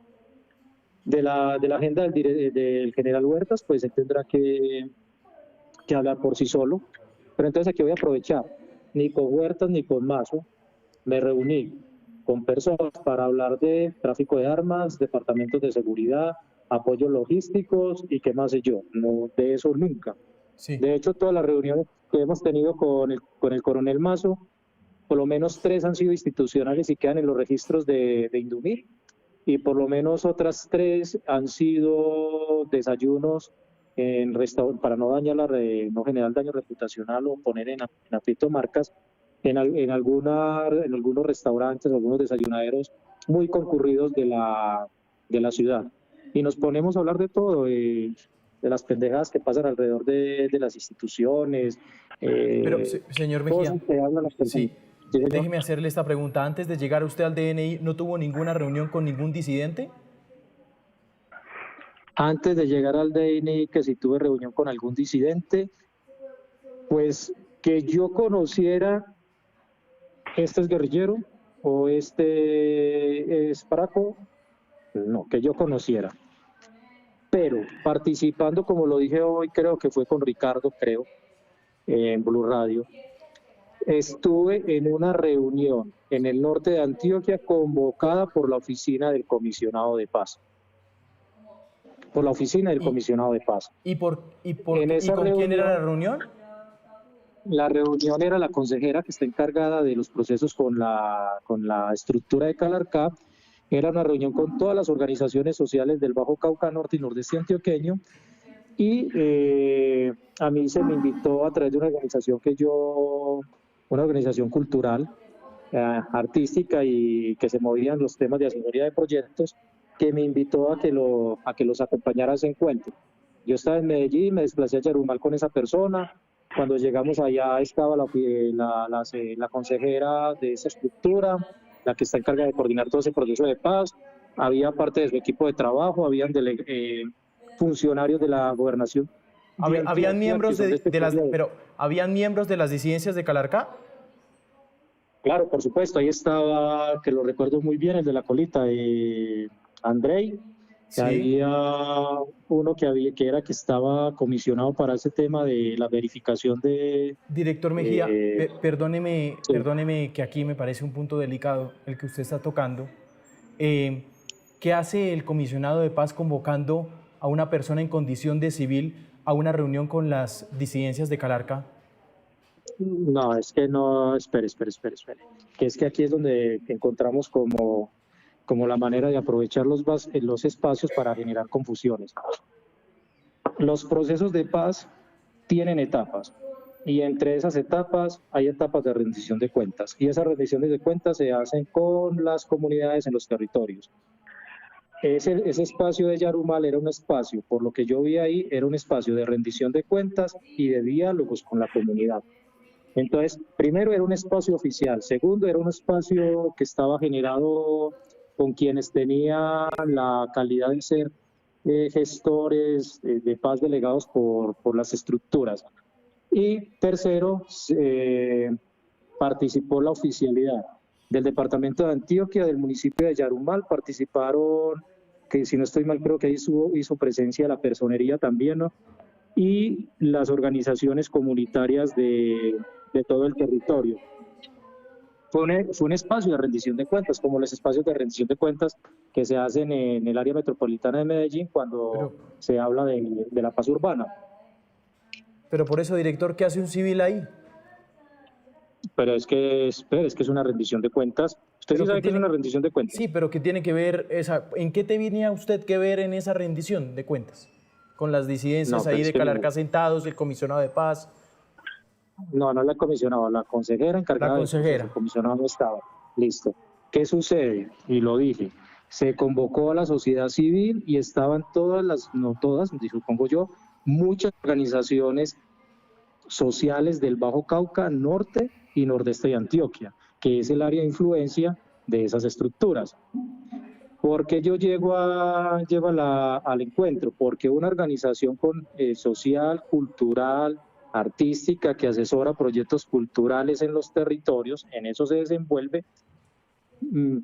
De la agenda del general Huertas, pues él tendrá que hablar por sí solo, pero entonces aquí voy a aprovechar, ni con Huertas ni con Mazo me reuní con personas para hablar de tráfico de armas, departamentos de seguridad, apoyos logísticos y qué más sé yo, no de eso nunca. Sí. De hecho, todas las reuniones que hemos tenido con el coronel Mazo, por lo menos 3 han sido institucionales y quedan en los registros de Indumil, y por lo menos otras 3 han sido desayunos en para no generar daño reputacional o poner en aprieto marcas en algunos restaurantes, algunos desayunaderos muy concurridos de la ciudad. Y nos ponemos a hablar de todo, de las pendejadas que pasan alrededor de las instituciones. Pero, señor Mejía, sí, déjeme hacerle esta pregunta. Antes de llegar usted al DNI, ¿no tuvo ninguna reunión con ningún disidente? Antes de llegar al DNI, que si tuve reunión con algún disidente, pues que yo conociera, este es guerrillero o este es paraco, no, que yo conociera. Pero participando, como lo dije hoy, creo que fue con Ricardo, en Blue Radio, estuve en una reunión en el norte de Antioquia convocada por la oficina del comisionado de paz. Por la oficina del comisionado de paz. ¿Y con quién era la reunión? La reunión era la consejera que está encargada de los procesos con la estructura de Calarcá. Era una reunión con todas las organizaciones sociales del Bajo Cauca Norte y Nordeste antioqueño, y a mí se me invitó a través de una organización una organización cultural, artística, y que se movían los temas de asesoría de proyectos, que me invitó a que los acompañara a ese encuentro. Yo estaba en Medellín, me desplacé a Yarumal con esa persona. Cuando llegamos allá estaba la consejera de esa estructura, la que está encargada de coordinar todo ese proceso de paz. Había parte de su equipo de trabajo, habían funcionarios de la gobernación. ¿Habían miembros ¿habían miembros de las disidencias de Calarcá? Claro, por supuesto. Ahí estaba, que lo recuerdo muy bien, el de la colita, Andrei. Sí. Había uno que estaba comisionado para ese tema de la verificación de... Director Mejía, perdóneme que aquí me parece un punto delicado el que usted está tocando. ¿Qué hace el comisionado de paz convocando a una persona en condición de civil a una reunión con las disidencias de Calarcá? No, es que no, espere. Que es que aquí es donde encontramos como la manera de aprovechar los espacios para generar confusiones. Los procesos de paz tienen etapas, y entre esas etapas hay etapas de rendición de cuentas, y esas rendiciones de cuentas se hacen con las comunidades en los territorios. Ese espacio de Yarumal era un espacio, por lo que yo vi ahí, era un espacio de rendición de cuentas y de diálogos con la comunidad. Entonces, primero era un espacio oficial, segundo era un espacio que estaba generado con quienes tenían la calidad de ser gestores de paz delegados por las estructuras. Y tercero, participó la oficialidad del departamento de Antioquia, del municipio de Yarumal. Participaron, que si no estoy mal, creo que ahí hizo presencia la personería también, ¿no? Y las organizaciones comunitarias de todo el territorio. Fue un espacio de rendición de cuentas, como los espacios de rendición de cuentas que se hacen en el área metropolitana de Medellín cuando se habla de la paz urbana. Pero por eso, director, ¿qué hace un civil ahí? Pero es que es una rendición de cuentas. ¿Usted sí sabe que es una rendición de cuentas? Sí, pero ¿qué tiene que ver ¿en qué tenía usted que ver en esa rendición de cuentas? Con las disidencias ahí de Calarcá sentados, el comisionado de paz. No la comisionado, la consejera encargada. La consejera. El comisionado no estaba. Listo. ¿Qué sucede? Y lo dije. Se convocó a la sociedad civil y estaban no todas, supongo yo, muchas organizaciones sociales del Bajo Cauca, Norte y Nordeste de Antioquia, que es el área de influencia de esas estructuras. ¿Por qué yo llego al encuentro? Porque una organización social, cultural, artística, que asesora proyectos culturales en los territorios, en eso se desenvuelve,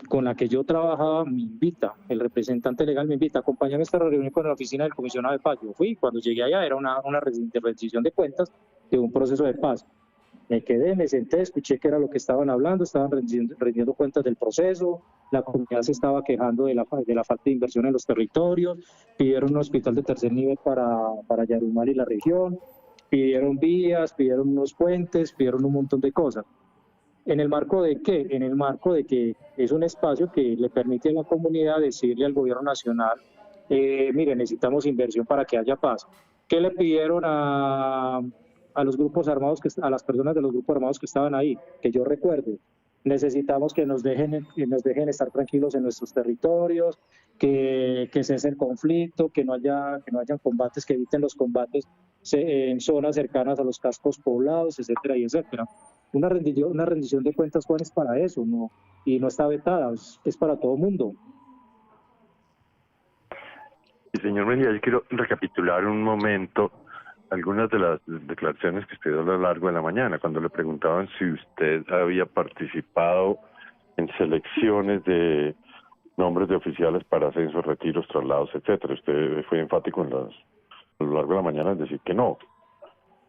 con la que yo trabajaba, me invita, el representante legal me invita, acompáñame a esta reunión con la oficina del comisionado de paz. Yo fui, cuando llegué allá era una rendición de cuentas de un proceso de paz. Me quedé, me senté, escuché qué era lo que estaban hablando, estaban rendiendo cuentas del proceso, la comunidad se estaba quejando de la falta de inversión en los territorios, pidieron un hospital de tercer nivel para Yarumal y la región, pidieron vías, pidieron unos puentes, pidieron un montón de cosas. ¿En el marco de qué? En el marco de que es un espacio que le permite a la comunidad decirle al gobierno nacional, mire, necesitamos inversión para que haya paz. ¿Qué le pidieron a los grupos armados, a las personas de los grupos armados que estaban ahí? Que yo recuerde, necesitamos que nos dejen estar tranquilos en nuestros territorios, que cese el conflicto, que no hayan combates, que eviten los combates en zonas cercanas a los cascos poblados, etcétera, y etcétera. Una rendición de cuentas, Juan, es para eso, ¿no? Y no está vetada, es para todo mundo. Y señor Mejía, yo quiero recapitular un momento algunas de las declaraciones que usted dio a lo largo de la mañana, cuando le preguntaban si usted había participado en selecciones de nombres de oficiales para ascensos, retiros, traslados, etcétera. Usted fue enfático a lo largo de la mañana en decir que no.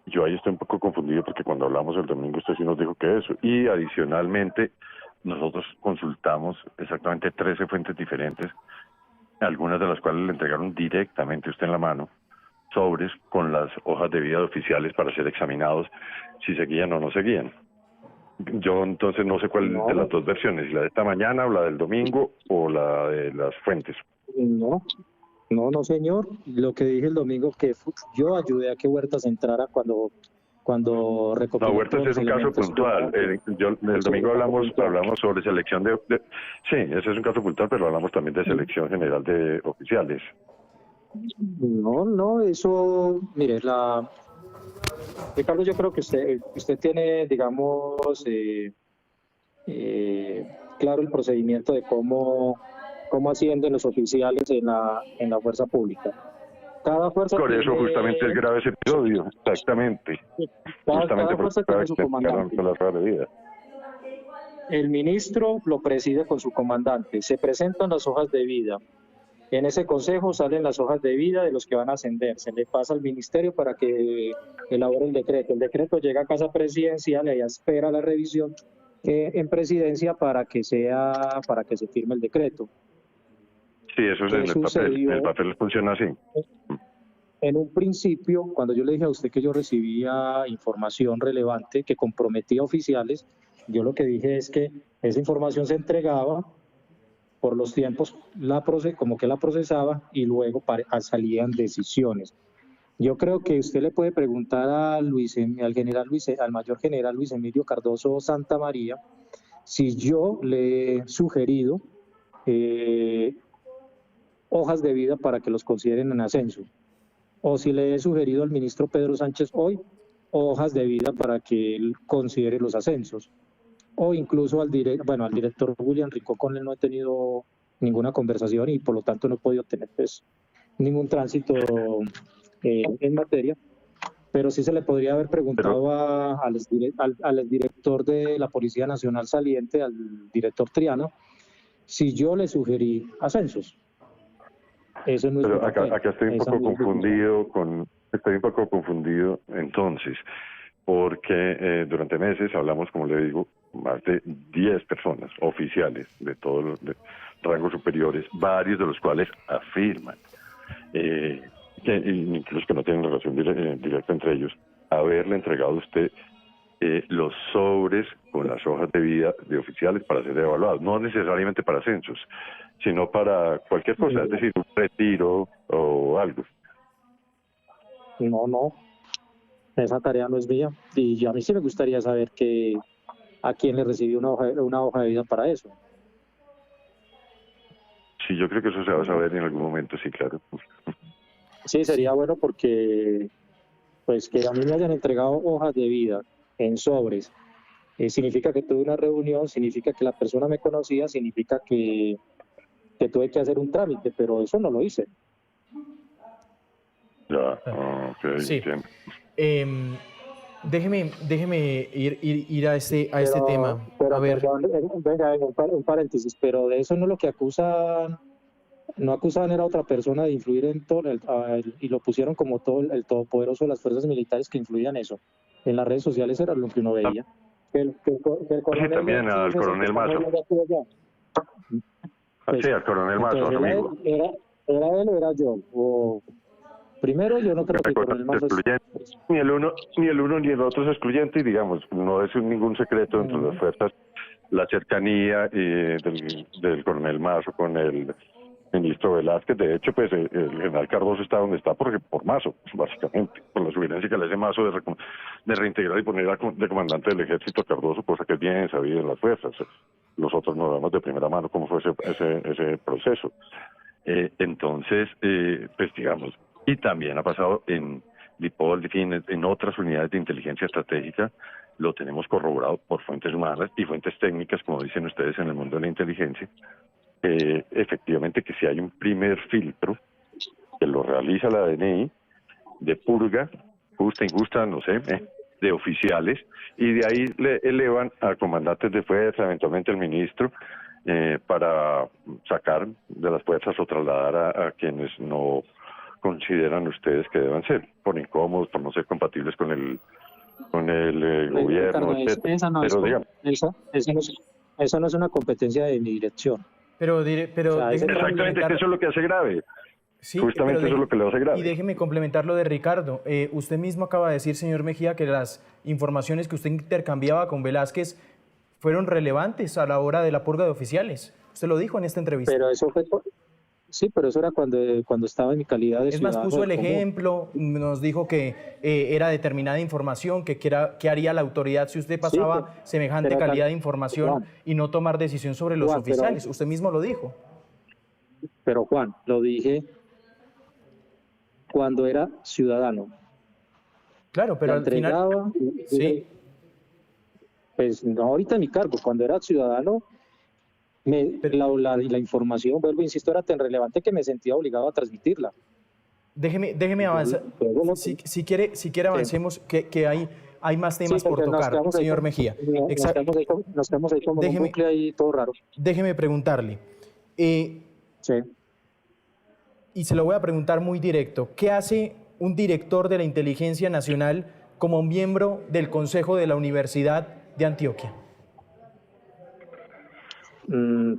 Yo ahí estoy un poco confundido porque cuando hablamos el domingo usted sí nos dijo que eso. Y adicionalmente nosotros consultamos exactamente 13 fuentes diferentes, algunas de las cuales le entregaron directamente a usted en la mano, sobres con las hojas de vida de oficiales para ser examinados si seguían o no seguían. Yo entonces no sé cuál de las dos versiones, si la de esta mañana o la del domingo o la de las fuentes. No, señor. Lo que dije el domingo, que yo ayudé a que Huertas entrara cuando recopiló. No, Huertas es un caso puntual. El domingo hablamos sobre selección sí, ese es un caso puntual, pero hablamos también de selección general de oficiales. No, eso, mire, Ricardo, yo creo que usted tiene, digamos, claro el procedimiento de cómo ascienden los oficiales en la fuerza pública. Cada fuerza Por eso justamente es grave ese episodio, exactamente. Cada fuerza tiene su comandante. El ministro lo preside con su comandante. Se presentan las hojas de vida. En ese consejo salen las hojas de vida de los que van a ascender. Se le pasa al ministerio para que elabore el decreto. El decreto llega a Casa Presidencial y allá espera la revisión en Presidencia para que se firme el decreto. Sí, eso es en el papel. El papel funciona así. En un principio, cuando yo le dije a usted que yo recibía información relevante que comprometía a oficiales, yo lo que dije es que esa información se entregaba por los tiempos, como que la procesaba y luego salían decisiones. Yo creo que usted le puede preguntar al mayor general Luis Emilio Cardoso Santamaría si yo le he sugerido hojas de vida para que los consideren en ascenso, o si le he sugerido al ministro Pedro Sánchez hoy hojas de vida para que él considere los ascensos, o incluso al director William Rincón. Con él no he tenido ninguna conversación y por lo tanto no he podido tener ningún tránsito en materia, pero sí se le podría haber preguntado al director de la Policía Nacional saliente, al director Triana, si yo le sugerí ascensos. Eso no es. Pero acá estoy un poco confundido entonces, porque durante meses hablamos, como le digo, más de 10 personas oficiales de todos los rangos superiores, varios de los cuales afirman, incluso que no tienen relación directa entre ellos, haberle entregado a usted los sobres con las hojas de vida de oficiales para ser evaluados, no necesariamente para ascensos, sino para cualquier cosa, es decir, un retiro o algo. No, esa tarea no es mía, y a mí sí me gustaría saber a quién le recibí una hoja de vida para eso. Sí, yo creo que eso se va a saber en algún momento, sí, claro. Sí, sería bueno porque pues que a mí me hayan entregado hojas de vida en sobres, significa que tuve una reunión, significa que la persona me conocía, significa que que tuve que hacer un trámite, pero eso no lo hice. Ya, ok, sí. entiendo. Déjeme ir a este tema. Pero, a ver. Perdón, venga, un paréntesis, pero de eso no lo que acusan, no acusaban era otra persona de influir en todo, y lo pusieron como el todopoderoso de las fuerzas militares que influían eso. En las redes sociales era lo que uno veía. El sí, también al coronel Mazo. Sí, al coronel Mazo, a su amigo. ¿Era él o era yo? Primero, yo no creo que el coronel Mazo ni el uno ni el otro es excluyente, y digamos, no es ningún secreto entre las fuerzas la cercanía del coronel Mazo con el ministro Velázquez. De hecho, pues el general Cardoso está donde está por Mazo, básicamente, por la sugerencia que le hace Mazo de reintegrar y poner de comandante del ejército a Cardoso, cosa que es bien sabida en las fuerzas. Nosotros nos damos de primera mano cómo fue ese proceso. Entonces, pues digamos, y también ha pasado en Dipol, en otras unidades de inteligencia estratégica, lo tenemos corroborado por fuentes humanas y fuentes técnicas, como dicen ustedes en el mundo de la inteligencia, efectivamente que si hay un primer filtro que lo realiza la DNI de purga, justa, injusta, no sé, de oficiales, y de ahí le elevan a comandantes de fuerza, eventualmente el ministro, para sacar de las fuerzas o trasladar a quienes no consideran ustedes que deban ser, por incómodos, por no ser compatibles con el gobierno, etc. Esa no es una competencia de mi dirección. Pero exactamente, eso es lo que hace grave. Sí, justamente eso es lo que le hace grave. Y déjeme complementar lo de Ricardo. Usted mismo acaba de decir, señor Mejía, que las informaciones que usted intercambiaba con Velázquez fueron relevantes a la hora de la purga de oficiales. Usted lo dijo en esta entrevista. Pero eso fue... Sí, pero eso era cuando estaba en mi calidad de ciudadano. Es más, puso el ejemplo, nos dijo que era determinada información, que haría la autoridad si usted pasaba semejante calidad de información, Juan, y no tomar decisión sobre los oficiales. Usted mismo lo dijo. Pero Juan, lo dije cuando era ciudadano. Claro, pero al final... Sí. Pues no ahorita en mi cargo, cuando era ciudadano... La información, vuelvo, insisto, era tan relevante que me sentía obligado a transmitirla. Déjeme avanzar. Si quiere avancemos, que hay más temas por tocar, señor Mejía. Nos quedamos ahí como un bucle ahí todo raro. Déjeme preguntarle. Y se lo voy a preguntar muy directo. ¿Qué hace un director de la Inteligencia Nacional como miembro del Consejo de la Universidad de Antioquia?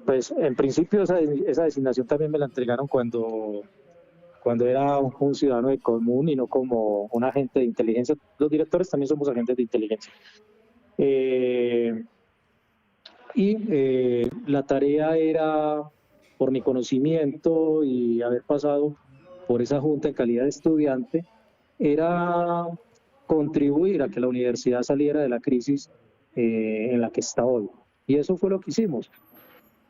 Pues en principio esa designación también me la entregaron cuando era un ciudadano de común y no como un agente de inteligencia. Los directores también somos agentes de inteligencia. La tarea era, por mi conocimiento y haber pasado por esa junta en calidad de estudiante, era contribuir a que la universidad saliera de la crisis en la que está hoy. Y eso fue lo que hicimos.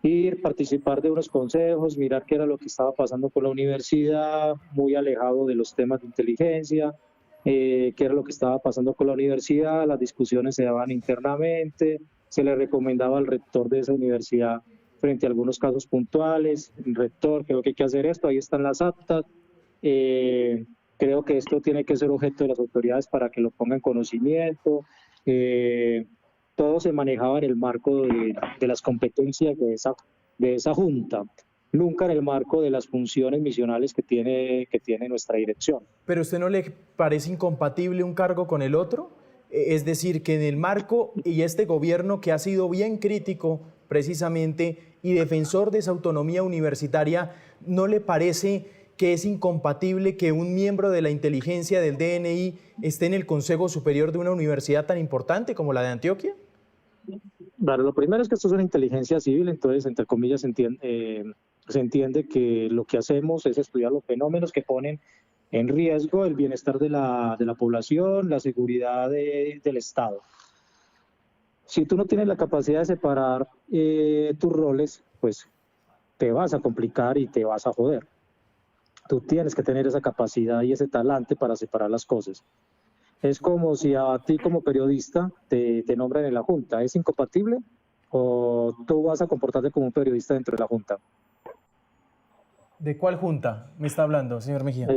Ir, participar de unos consejos, mirar qué era lo que estaba pasando con la universidad, muy alejado de los temas de inteligencia, qué era lo que estaba pasando con la universidad, las discusiones se daban internamente, se le recomendaba al rector de esa universidad frente a algunos casos puntuales, el rector, creo que hay que hacer esto, ahí están las actas, creo que esto tiene que ser objeto de las autoridades para que lo pongan en conocimiento, todo se manejaba en el marco de las competencias de esa junta, nunca en el marco de las funciones misionales que tiene nuestra dirección. ¿Pero a usted no le parece incompatible un cargo con el otro? Es decir, que en el marco y este gobierno que ha sido bien crítico precisamente y defensor de esa autonomía universitaria, ¿no le parece que es incompatible que un miembro de la inteligencia del DNI esté en el Consejo Superior de una universidad tan importante como la de Antioquia? Bueno, lo primero es que esto es una inteligencia civil, entonces, entre comillas, se entiende que lo que hacemos es estudiar los fenómenos que ponen en riesgo el bienestar de la población, la seguridad del Estado. Si tú no tienes la capacidad de separar tus roles, pues te vas a complicar y te vas a joder. Tú tienes que tener esa capacidad y ese talante para separar las cosas. Es como si a ti como periodista te nombran en la Junta. ¿Es incompatible o tú vas a comportarte como un periodista dentro de la Junta? ¿De cuál junta me está hablando, señor Mejía?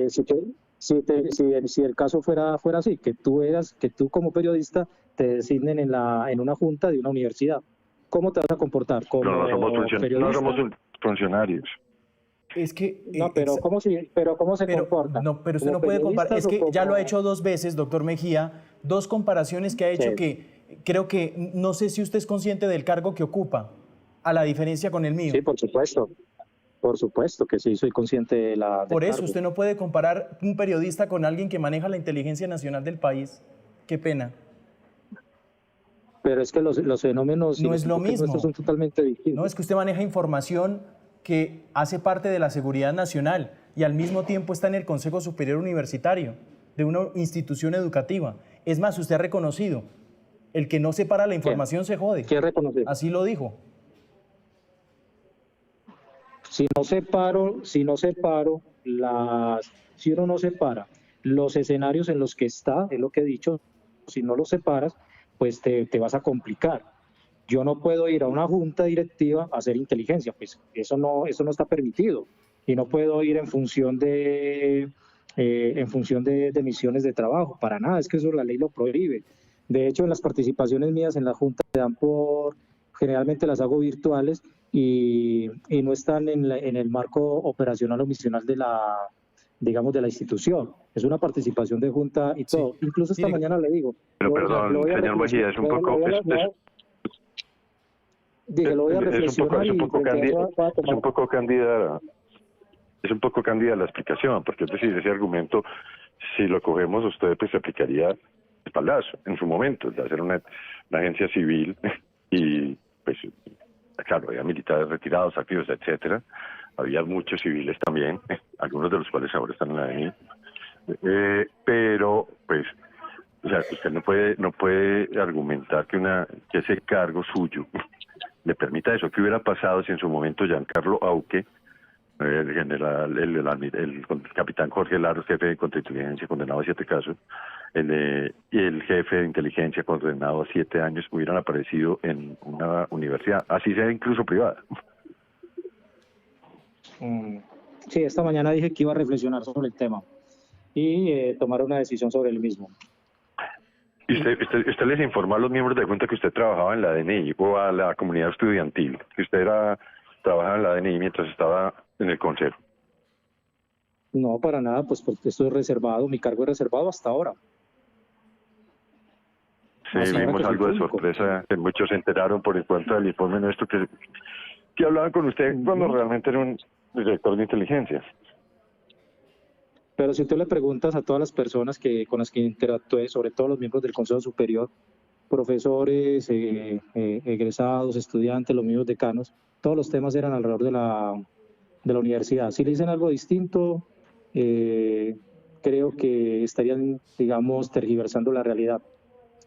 Si el caso fuera así, que tú como periodista te designen en una junta de una universidad, ¿cómo te vas a comportar? ¿Como no somos funcionarios. Es que... pero ¿cómo se comporta? No, pero usted no puede comparar. Es que ya lo ha hecho 2 veces, doctor Mejía, 2 comparaciones que ha hecho que creo que, no sé si usted es consciente del cargo que ocupa, a la diferencia con el mío. Sí, por supuesto. Por supuesto que sí, soy consciente de la... Por eso, usted no puede comparar un periodista con alguien que maneja la inteligencia nacional del país. Qué pena. Pero es que los fenómenos... No es lo mismo. Son totalmente distintos. No, es que usted maneja información que hace parte de la seguridad nacional y al mismo tiempo está en el Consejo Superior Universitario de una institución educativa. Es más, usted ha reconocido, el que no separa la información se jode. ¿Qué reconocido? Así lo dijo. Si uno no separa los escenarios en los que está, es lo que he dicho, si no los separas, pues te vas a complicar. Yo no puedo ir a una junta directiva a hacer inteligencia, pues eso no está permitido. Y no puedo ir en función de misiones de trabajo, para nada, es que eso la ley lo prohíbe. De hecho, en las participaciones mías en la junta generalmente las hago virtuales y no están en el marco operacional o misional de la institución. Es una participación de junta y todo. Sí. Incluso esta mañana le digo... Pero perdón, señor Mejía, es un poco... Dije, lo voy a reflexionar es un poco cándida la explicación, porque es decir, ese argumento, si lo cogemos, usted pues se aplicaría espaldazo en su momento, de hacer una agencia civil y pues claro, había militares retirados, activos, etcétera, había muchos civiles también, algunos de los cuales ahora están en la DNI, pero pues o sea, usted no puede argumentar que ese cargo suyo le permita eso. ¿Qué hubiera pasado si en su momento Giancarlo Auque, el general, el capitán Jorge Laros, jefe de contrainteligencia, condenado a 7 casos, y el jefe de inteligencia condenado a 7 años hubieran aparecido en una universidad, así sea incluso privada? Sí, esta mañana dije que iba a reflexionar sobre el tema y tomar una decisión sobre el mismo. ¿Y usted les informó a los miembros de junta que usted trabajaba en la DNI o a la comunidad estudiantil, que usted trabajaba en la DNI mientras estaba en el consejo? No, para nada, pues porque esto es reservado, mi cargo es reservado hasta ahora. Sí, vimos algo de sorpresa, que muchos se enteraron por el cuenta del informe nuestro que hablaban con usted cuando realmente era un director de inteligencia. Pero si tú le preguntas a todas las personas con las que interactué, sobre todo los miembros del Consejo Superior, profesores, egresados, estudiantes, los mismos decanos, todos los temas eran alrededor de la universidad. Si le dicen algo distinto, creo que estarían, digamos, tergiversando la realidad.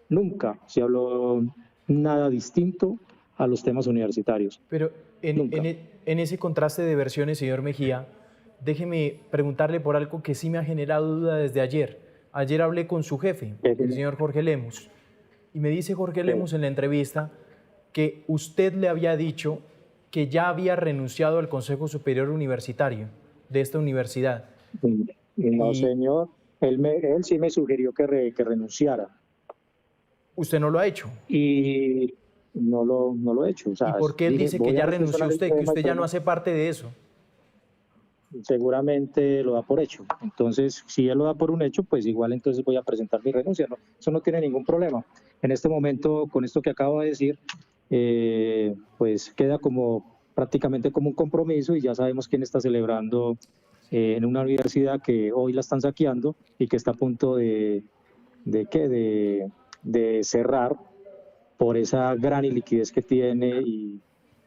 Nunca se habló nada distinto a los temas universitarios. Pero en ese contraste de versiones, señor Mejía, déjeme preguntarle por algo que sí me ha generado duda desde ayer. Ayer hablé con su jefe, el señor Jorge Lemus, y me dice Jorge Lemus en la entrevista que usted le había dicho que ya había renunciado al Consejo Superior Universitario de esta universidad. No, señor. Él sí me sugirió que renunciara. ¿Usted no lo ha hecho? Y no lo he hecho. O sea, ¿y por qué él dice que ya renunció usted, que usted ya no hace parte de eso? Seguramente lo da por hecho. Entonces, si él lo da por un hecho, pues igual entonces voy a presentar mi renuncia. ¿No? Eso no tiene ningún problema. En este momento, con esto que acabo de decir, pues queda prácticamente como un compromiso y ya sabemos quién está celebrando en una universidad que hoy la están saqueando y que está a punto de cerrar por esa gran iliquidez que tiene. Y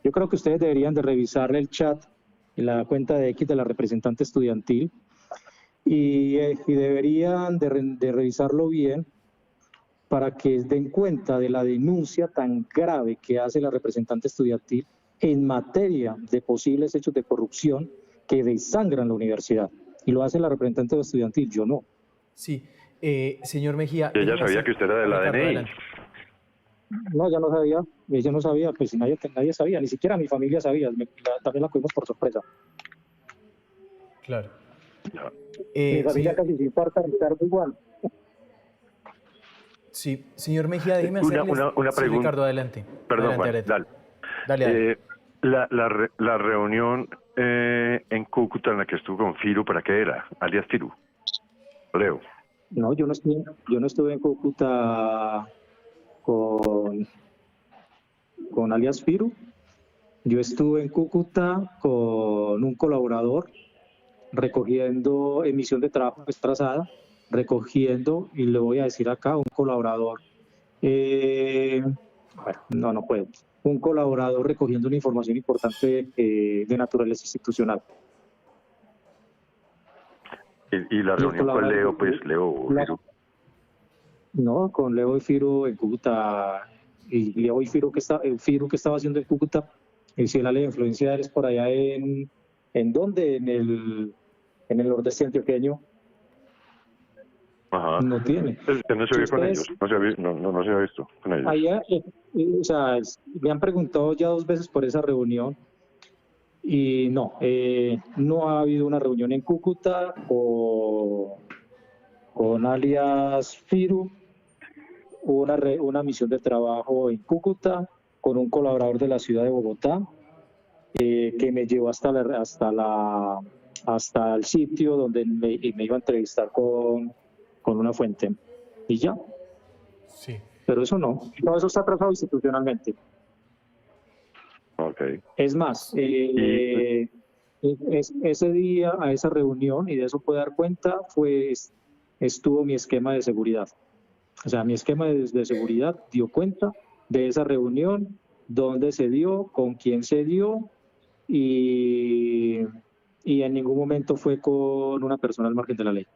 yo creo que ustedes deberían de revisar el chat en la cuenta de X de la representante estudiantil y deberían de revisarlo bien para que den cuenta de la denuncia tan grave que hace la representante estudiantil en materia de posibles hechos de corrupción que desangran la universidad. Y lo hace la representante estudiantil, yo no. Sí, señor Mejía... Ella sabía que usted era de la DNI. No, ya no sabía, ella no sabía, pues nadie sabía, ni siquiera mi familia sabía, también la cogimos por sorpresa. Claro. Ya. Mi familia casi se infarta, Ricardo, igual. Sí, señor Mejía, déjeme hacerle... Una Sí, pregunta. Ricardo, adelante. Perdón, Adelante, Juan, adelante. Dale. la reunión en Cúcuta en la que estuvo con Firu, ¿para qué era? Alias Firu. Leo. No, yo no estuve en Cúcuta con alias Firu. Yo estuve en Cúcuta con un colaborador recogiendo emisión de trabajo trazada, recogiendo, y le voy a decir acá, un colaborador, bueno, no puedo, un colaborador recogiendo una información importante de naturaleza institucional. Y la reunión con Leo, pues Leo Firu. No, con Leo y Firu en Cúcuta, y Leo y Firu que estaba haciendo en Cúcuta, si el área de influencia eres por allá ¿en dónde? En el nordeste antioqueño. Ajá. No tiene. No se vio con ellos, no se había visto con ellos. Allá, o sea, me han preguntado ya 2 veces por esa reunión y no ha habido una reunión en Cúcuta con alias Firu. Hubo una misión de trabajo en Cúcuta con un colaborador de la ciudad de Bogotá que me llevó hasta el sitio donde me iba a entrevistar con una fuente y ya. Sí. Pero eso todo eso está trazado institucionalmente. Okay. Es más, ese día a esa reunión, y de eso puede dar cuenta, estuvo mi esquema de seguridad. O sea, mi esquema de seguridad dio cuenta de esa reunión, dónde se dio, con quién se dio, y en ningún momento fue con una persona al margen de la ley.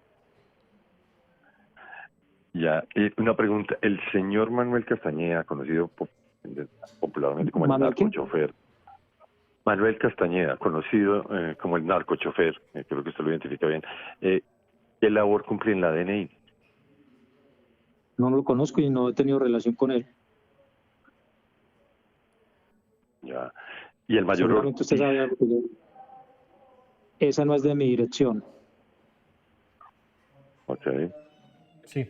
Ya, una pregunta. El señor Manuel Castañeda, conocido popularmente como el narcochofer. Manuel Castañeda, conocido como el narcochofer, creo que usted lo identifica bien. ¿Qué labor cumple en la DNI? No lo conozco y no he tenido relación con él. Ya. ¿Y el mayor Seguramente usted sabe algo que esa no es de mi dirección. Ok. Sí.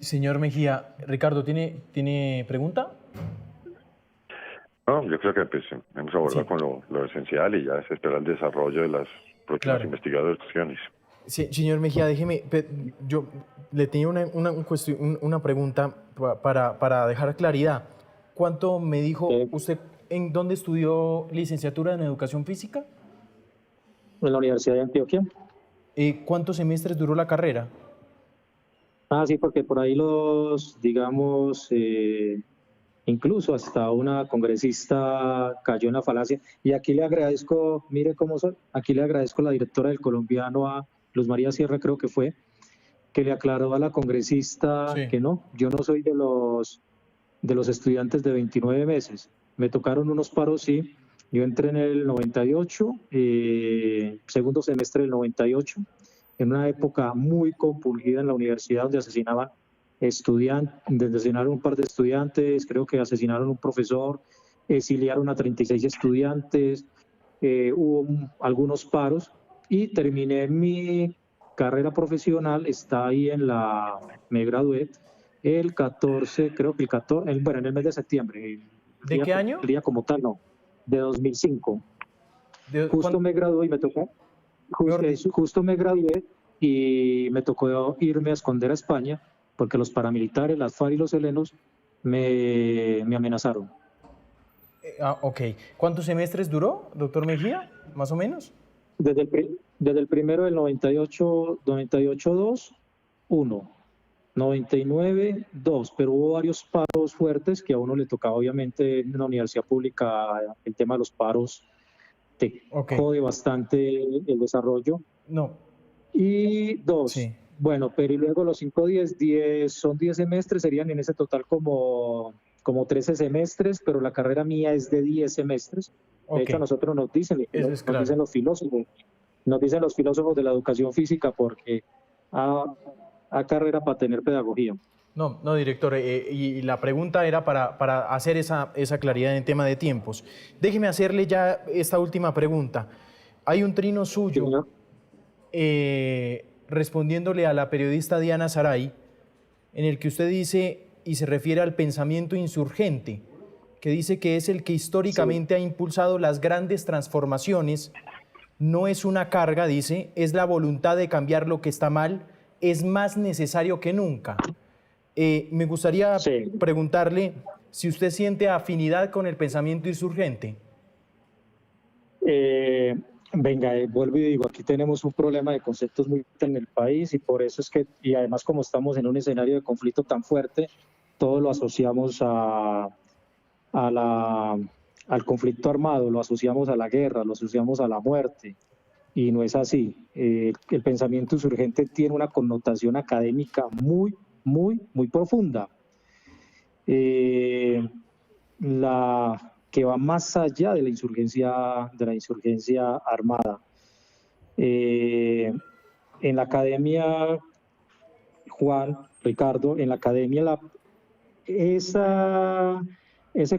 Señor Mejía, Ricardo, ¿tiene pregunta? No, yo creo que pues, hemos abordado con lo esencial y ya se espera el desarrollo de las próximas investigaciones. Sí, señor Mejía, déjeme, yo le tenía una pregunta para dejar claridad. ¿Cuánto me dijo usted, en dónde estudió licenciatura en educación física? En la Universidad de Antioquia. ¿Cuántos semestres duró la carrera? Sí, porque por ahí incluso hasta una congresista cayó en la falacia. Y aquí le agradezco, mire cómo soy, aquí le agradezco a la directora del Colombiano, a Luz María Sierra, creo que fue, que le aclaró a la congresista que no, yo no soy de los estudiantes de 29 meses. Me tocaron unos paros, sí. Yo entré en el 98, segundo semestre del 98, en una época muy compulgida en la universidad donde asesinaron un par de estudiantes, creo que asesinaron un profesor, exiliaron a 36 estudiantes, hubo algunos paros y terminé mi carrera profesional, me gradué el 14, creo que en el mes de septiembre. ¿De qué año? El día como tal, no, de 2005. Justo me gradué y me tocó. Justo me gradué y me tocó irme a esconder a España porque los paramilitares, las FARC y los helenos me amenazaron. Ok. ¿Cuántos semestres duró, doctor Mejía, más o menos? Desde el primero del 98-2, 1. 99, 2, pero hubo varios paros fuertes que a uno le tocaba, obviamente, en la universidad pública, el tema de los paros te jode bastante el desarrollo. No. Y 2, sí. Bueno, pero y luego los 5, 10, son 10 semestres, serían en ese total como 13 semestres, pero la carrera mía es de 10 semestres. De hecho, a nosotros nos dicen los filósofos de la educación física, porque a carrera para tener pedagogía. No, director, y la pregunta era para hacer esa claridad en tema de tiempos. Déjeme hacerle ya esta última pregunta. Hay un trino suyo respondiéndole a la periodista Diana Saray, en el que usted dice, y se refiere al pensamiento insurgente, que dice que es el que históricamente ha impulsado las grandes transformaciones. No es una carga, dice, es la voluntad de cambiar lo que está mal, es más necesario que nunca. Me gustaría preguntarle si usted siente afinidad con el pensamiento insurgente. Vuelvo y digo, aquí tenemos un problema de conceptos muy fuerte en el país y por eso es que, y además como estamos en un escenario de conflicto tan fuerte, todo lo asociamos al conflicto armado, lo asociamos a la guerra, lo asociamos a la muerte, y no es así. El pensamiento insurgente tiene una connotación académica muy, muy, muy profunda, que va más allá de la insurgencia armada. En la academia, Juan, Ricardo, en la academia ese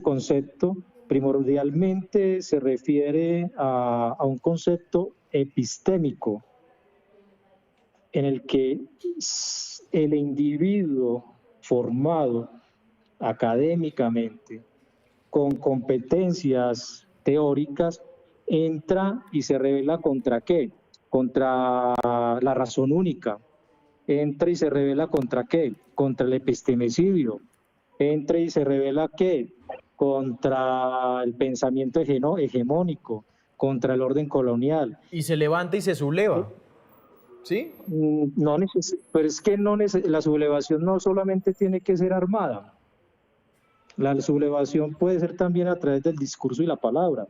concepto primordialmente se refiere a un concepto epistémico en el que el individuo formado académicamente con competencias teóricas entra y se revela ¿contra qué? Contra la razón única. Entra y se revela ¿contra qué? Contra el epistemicidio. Entra y se revela ¿qué? Contra el pensamiento hegemónico, contra el orden colonial. Y se levanta y se subleva, ¿sí? No, pero es que la sublevación no solamente tiene que ser armada. La sublevación puede ser también a través del discurso y la palabra.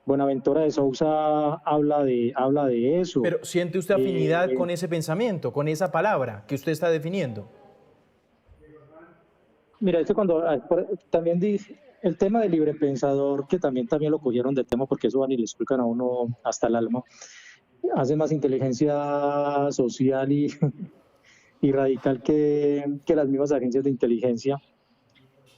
Buenaventura de Sousa habla de eso. Pero ¿siente usted afinidad con ese pensamiento, con esa palabra que usted está definiendo? Mira, también dice el tema del libre pensador, que también lo cogieron de tema, porque eso van y le explican a uno hasta el alma. Hace más inteligencia social y radical que las mismas agencias de inteligencia.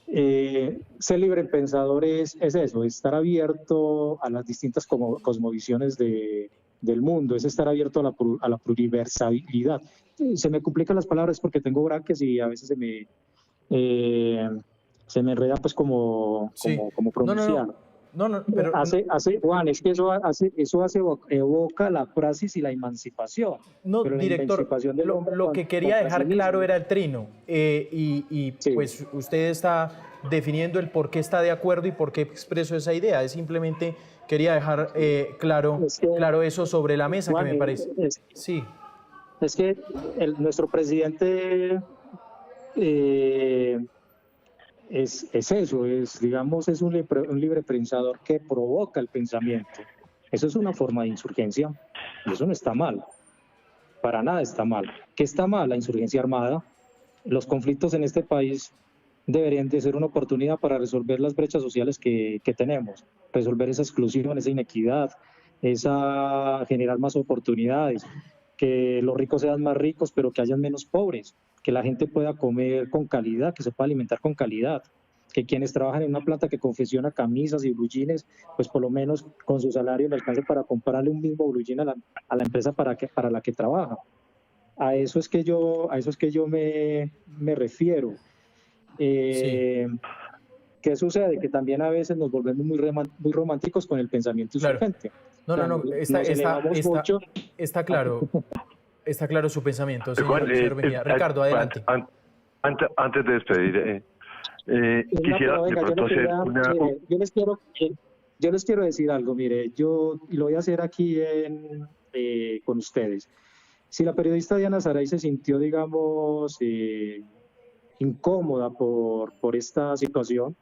Ser libre pensador es eso, estar abierto a las distintas cosmovisiones del mundo, es estar abierto a la pluriversalidad. Se me complican las palabras porque tengo braques y a veces se me enreda pues como pronunciar. Pero Juan, es que eso evoca la praxis y la emancipación. No, pero director, lo que quería dejar claro era el trino, pues usted está definiendo el por qué está de acuerdo y por qué expresó esa idea. Es simplemente quería dejar claro eso sobre la mesa, Juan, que me parece. Es que nuestro presidente es eso, digamos, es un libre pensador que provoca el pensamiento. Eso es una forma de insurgencia, y eso no está mal, para nada está mal. ¿Qué está mal? La insurgencia armada. Los conflictos en este país deberían de ser una oportunidad para resolver las brechas sociales que tenemos, resolver esa exclusión, esa inequidad, generar más oportunidades, que los ricos sean más ricos, pero que hayan menos pobres, que la gente pueda comer con calidad, que se pueda alimentar con calidad, que quienes trabajan en una planta que confecciona camisas y blue jeans, pues por lo menos con su salario le alcance para comprarle un mismo blue jean a la empresa para la que trabaja. A eso es que yo me refiero. ¿Qué sucede? Que también a veces nos volvemos muy románticos con el pensamiento insurgente. No, está claro. Está claro su pensamiento, señor Mejía. Ricardo, adelante. Antes de despedir, quisiera de pronto hacer una... Yo les quiero decir algo, mire, yo lo voy a hacer aquí con ustedes. Si la periodista Diana Saray se sintió, digamos, incómoda por esta situación,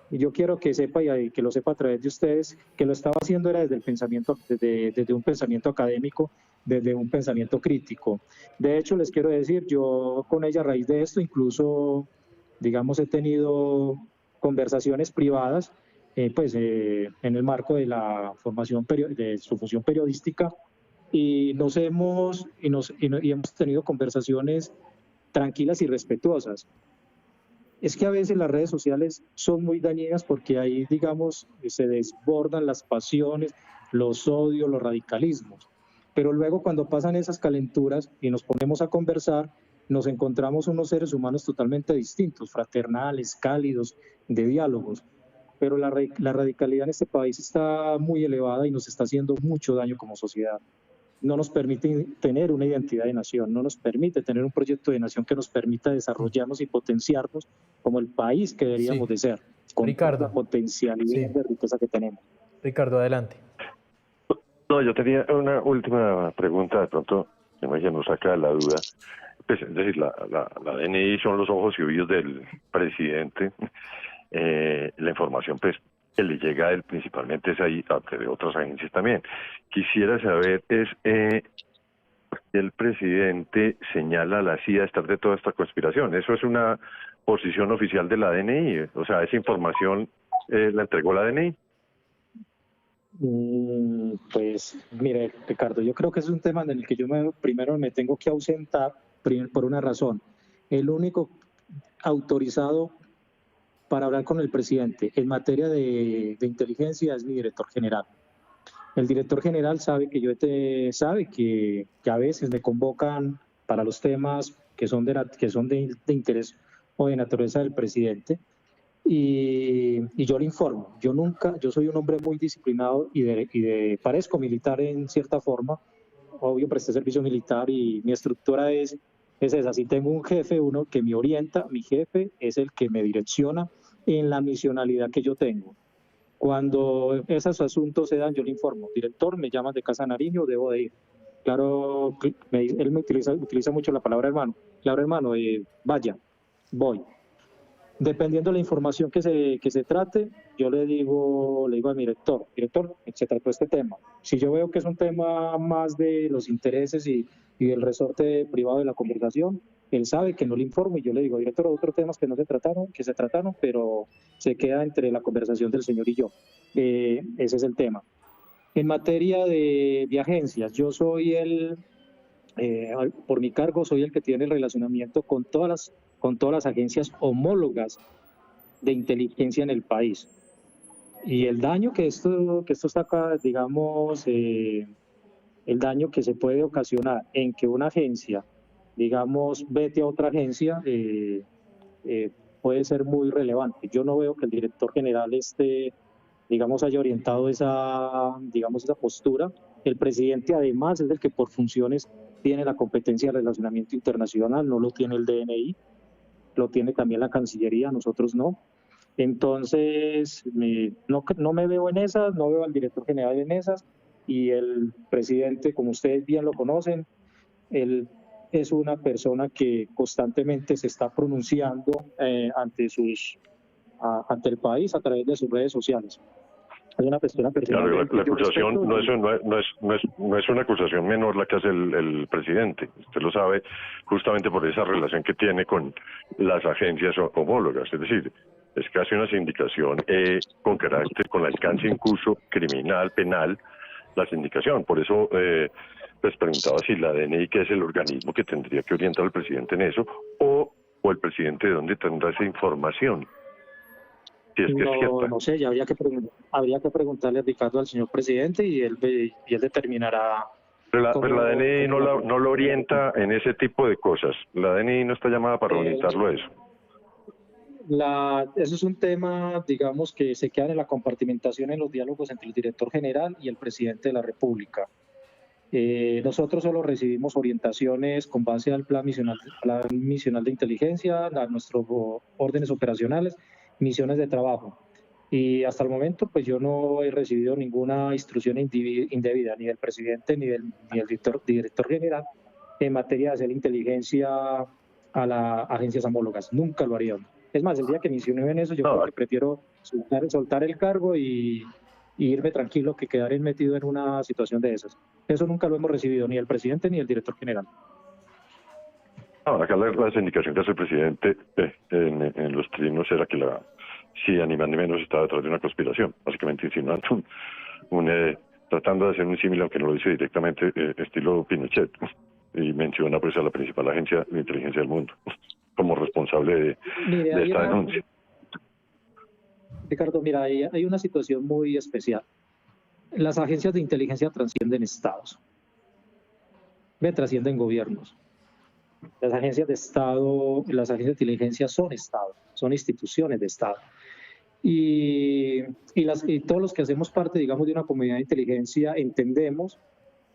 y yo quiero que sepa y que lo sepa a través de ustedes, que lo estaba haciendo era desde un pensamiento académico, desde un pensamiento crítico. De hecho, les quiero decir, yo con ella a raíz de esto, incluso, digamos, he tenido conversaciones privadas, en el marco de la formación de su función periodística, y hemos tenido conversaciones tranquilas y respetuosas. Es que a veces las redes sociales son muy dañinas porque ahí, digamos, se desbordan las pasiones, los odios, los radicalismos. Pero luego cuando pasan esas calenturas y nos ponemos a conversar, nos encontramos unos seres humanos totalmente distintos, fraternales, cálidos, de diálogos. Pero la radicalidad en este país está muy elevada y nos está haciendo mucho daño como sociedad. No nos permite tener una identidad de nación, no nos permite tener un proyecto de nación que nos permita desarrollarnos y potenciarnos como el país que deberíamos de ser, con Ricardo, la potencialidad de riqueza que tenemos. Ricardo, adelante. No, yo tenía una última pregunta, de pronto, que nos saca la duda. Pues, es decir, la DNI son los ojos y oídos del presidente. La información, pues, que le llega a él principalmente es ahí, de otras agencias también. Quisiera saber, el presidente señala a la CIA estar de toda esta conspiración. ¿Eso es una posición oficial de la DNI? O sea, ¿esa información la entregó la DNI? Pues, mire, Ricardo, yo creo que es un tema en el que yo primero me tengo que ausentar por una razón. El único autorizado para hablar con el presidente en materia de inteligencia es mi director general. El director general sabe que a veces me convocan para los temas que son de interés o de naturaleza del presidente y yo le informo. Yo soy un hombre muy disciplinado y parezco militar en cierta forma. Obvio, presté servicio militar y mi estructura es esa. Si tengo un jefe, uno que me orienta, mi jefe es el que me direcciona en la misionalidad que yo tengo. Cuando esos asuntos se dan, yo le informo, director, me llaman de Casa Nariño, debo de ir. Claro, él me utiliza mucho la palabra hermano. Claro, hermano, vaya, voy. Dependiendo de la información que se trate, yo le digo al director, se trató este tema. Si yo veo que es un tema más de los intereses y del resorte privado de la conversación, él sabe que no le informo y yo le digo, director, otros temas que se trataron, pero se queda entre la conversación del señor y yo. Ese es el tema. En materia de agencias, yo soy por mi cargo, soy el que tiene el relacionamiento con todas las agencias homólogas de inteligencia en el país. Y el daño que esto está acá, digamos, el daño que se puede ocasionar en que una agencia, digamos, vete a otra agencia, puede ser muy relevante. Yo no veo que el director general digamos, haya orientado esa postura. El presidente, además, es el que por funciones tiene la competencia de relacionamiento internacional, no lo tiene el DNI, lo tiene también la Cancillería, nosotros no. Entonces, no me veo en esas, no veo al director general en esas, y el presidente, como ustedes bien lo conocen, él es una persona que constantemente se está pronunciando ante el país a través de sus redes sociales. Es una persona claro, la acusación no es una acusación menor la que hace el presidente. Usted lo sabe justamente por esa relación que tiene con las agencias homólogas. Es decir, es casi una sindicación con carácter, con alcance incluso criminal, penal, la sindicación. Por eso les preguntaba si la DNI, que es el organismo que tendría que orientar al presidente en eso, o el presidente de dónde tendrá esa información. Si es que es cierta. No sé, ya habría que preguntarle a Ricardo al señor presidente y él determinará. Pero la DNI no lo orienta en ese tipo de cosas. La DNI no está llamada para orientarlo a eso. Eso es un tema, digamos, que se queda en la compartimentación en los diálogos entre el director general y el presidente de la República. Nosotros solo recibimos orientaciones con base al plan misional de inteligencia, a nuestros órdenes operacionales, misiones de trabajo. Y hasta el momento, pues yo no he recibido ninguna instrucción indebida, ni del presidente ni del director general, en materia de hacer inteligencia a las agencias homólogas. Nunca lo harían. Es más, el día que me insinué en eso, yo creo que prefiero soltar el cargo y irme tranquilo que quedar metido en una situación de esas. Eso nunca lo hemos recibido, ni el presidente ni el director general. Acá la indicación que hace el presidente en los trinos era que la CIA ni más ni menos estaba detrás de una conspiración, básicamente insinuando tratando de hacer un símil, aunque no lo dice directamente, estilo Pinochet, y menciona pues a la principal agencia de inteligencia del mundo como responsable de esta denuncia. Ricardo, mira, hay una situación muy especial. Las agencias de inteligencia trascienden estados, trascienden gobiernos. Las agencias de Estado, las agencias de inteligencia son estados, son instituciones de Estado. Y todos los que hacemos parte, digamos, de una comunidad de inteligencia entendemos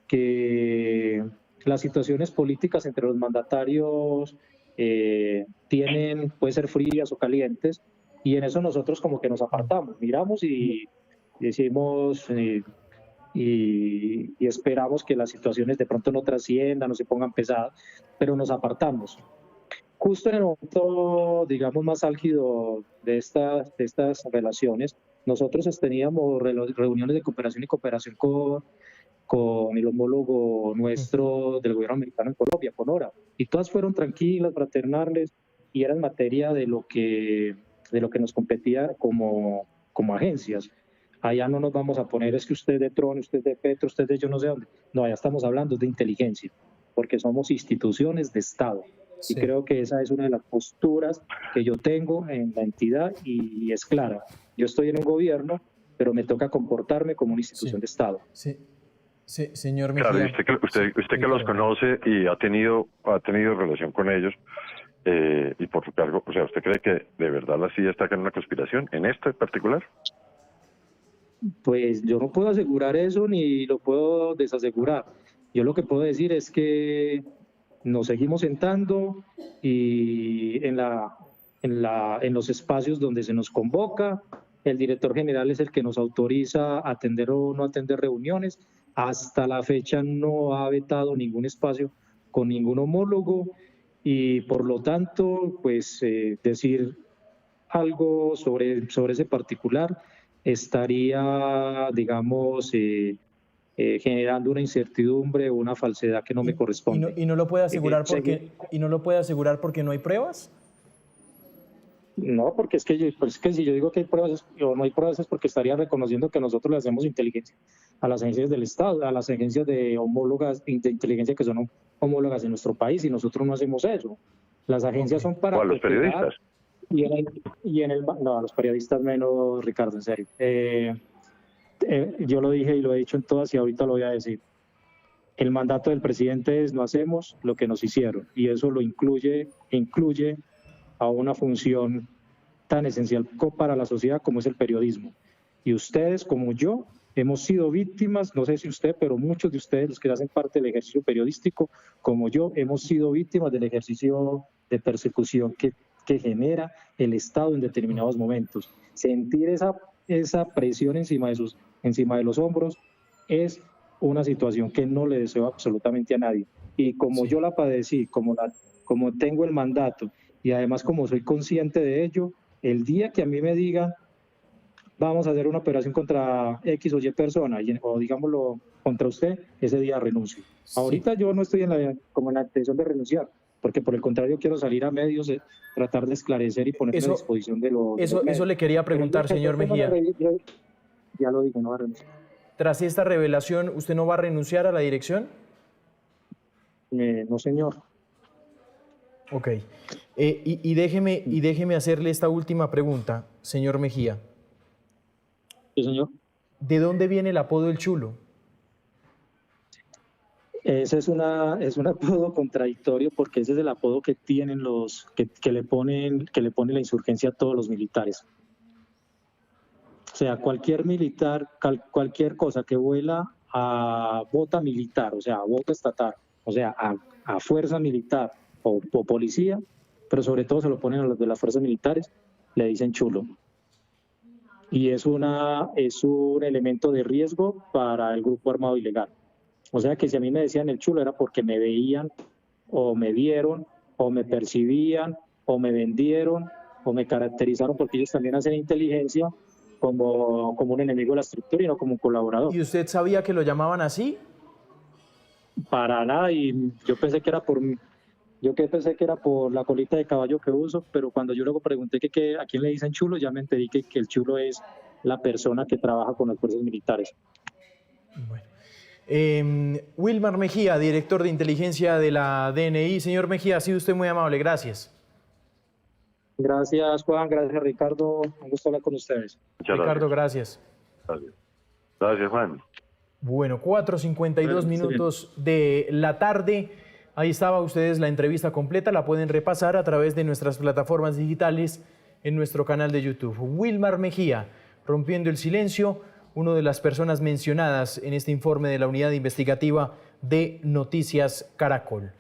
que las situaciones políticas entre los mandatarios pueden ser frías o calientes, y en eso nosotros como que nos apartamos, miramos y decimos y esperamos que las situaciones de pronto no trasciendan, no se pongan pesadas, pero nos apartamos. Justo en el momento, digamos, más álgido de estas relaciones, nosotros teníamos reuniones de cooperación con el homólogo nuestro del gobierno americano en Colombia, con ORA, y todas fueron tranquilas, fraternales, y eran materia de lo que nos competía como agencias. Allá no nos vamos a poner, es que usted es de Tron, usted es de Petro, usted es de yo no sé dónde. No, allá estamos hablando de inteligencia, porque somos instituciones de Estado. Sí. Y creo que esa es una de las posturas que yo tengo en la entidad, y es clara. Yo estoy en un gobierno, pero me toca comportarme como una institución de Estado. Sí. Sí, señor Mejía. Claro, usted que los conoce y ha tenido relación con ellos, y por su cargo, o sea, ¿usted cree que de verdad la CIA está en una conspiración en esto en particular? Pues yo no puedo asegurar eso ni lo puedo desasegurar. Yo lo que puedo decir es que nos seguimos sentando y en los espacios donde se nos convoca, el director general es el que nos autoriza a atender o no atender reuniones. Hasta la fecha no ha vetado ningún espacio con ningún homólogo, y por lo tanto, pues decir algo sobre ese particular estaría, digamos, generando una incertidumbre o una falsedad que no me corresponde. ¿Y no lo puede asegurar porque no hay pruebas? No, porque es que si yo digo que hay pruebas o no hay pruebas es porque estaría reconociendo que nosotros le hacemos inteligencia a las agencias del Estado, a las agencias de homólogas de inteligencia que son homólogas en nuestro país, y nosotros no hacemos eso. Las agencias son para... ¿O a los periodistas? No, a los periodistas menos, Ricardo, en serio. Yo lo dije y lo he dicho en todas y ahorita lo voy a decir. El mandato del presidente es: no hacemos lo que nos hicieron, y eso lo incluye a una función tan esencial para la sociedad como es el periodismo. Y ustedes, como yo, hemos sido víctimas, no sé si usted, pero muchos de ustedes, los que hacen parte del ejercicio periodístico, como yo, hemos sido víctimas del ejercicio de persecución que genera el Estado en determinados momentos. Sentir esa presión encima de los hombros es una situación que no le deseo absolutamente a nadie. Y como yo la padecí, como tengo el mandato, y además como soy consciente de ello, el día que a mí me digan vamos a hacer una operación contra X o Y persona, o digámoslo contra usted, ese día renuncio. Sí. Ahorita yo no estoy en la intención de renunciar, porque por el contrario quiero salir a medios, tratar de esclarecer y ponerme a disposición de los... Eso le quería preguntar, señor Mejía. Ya lo dije, no va a renunciar. Tras esta revelación, ¿usted no va a renunciar a la dirección? No, señor. Ok. Y déjeme hacerle esta última pregunta, señor Mejía. Sí, señor. ¿De dónde viene el apodo El Chulo? Ese es un apodo contradictorio, porque ese es el apodo que tienen que le ponen la insurgencia a todos los militares. O sea, cualquier militar, cualquier cosa que vuela a bota militar, o sea, a bota estatal, o sea, a fuerza militar o policía, pero sobre todo se lo ponen a los de las fuerzas militares, le dicen chulo. Y es un elemento de riesgo para el grupo armado ilegal. O sea que si a mí me decían el chulo era porque me veían, o me vieron, o me percibían, o me vendieron, o me caracterizaron, porque ellos también hacen inteligencia, como un enemigo de la estructura y no como un colaborador. ¿Y usted sabía que lo llamaban así? Para nada, y yo pensé que era por la colita de caballo que uso, pero cuando yo luego pregunté a quién le dicen chulo, ya me enteré que el chulo es la persona que trabaja con las fuerzas militares. Bueno. Wilmar Mejía, director de inteligencia de la DNI. Señor Mejía, ha sido usted muy amable, gracias. Gracias, Juan. Gracias, Ricardo. Un gusto hablar con ustedes. Muchas Ricardo, gracias. Gracias, Juan. Bueno, 4:52 minutos de la tarde. Ahí estaba ustedes la entrevista completa. La pueden repasar a través de nuestras plataformas digitales en nuestro canal de YouTube. Wilmar Mejía, rompiendo el silencio, una de las personas mencionadas en este informe de la unidad investigativa de Noticias Caracol.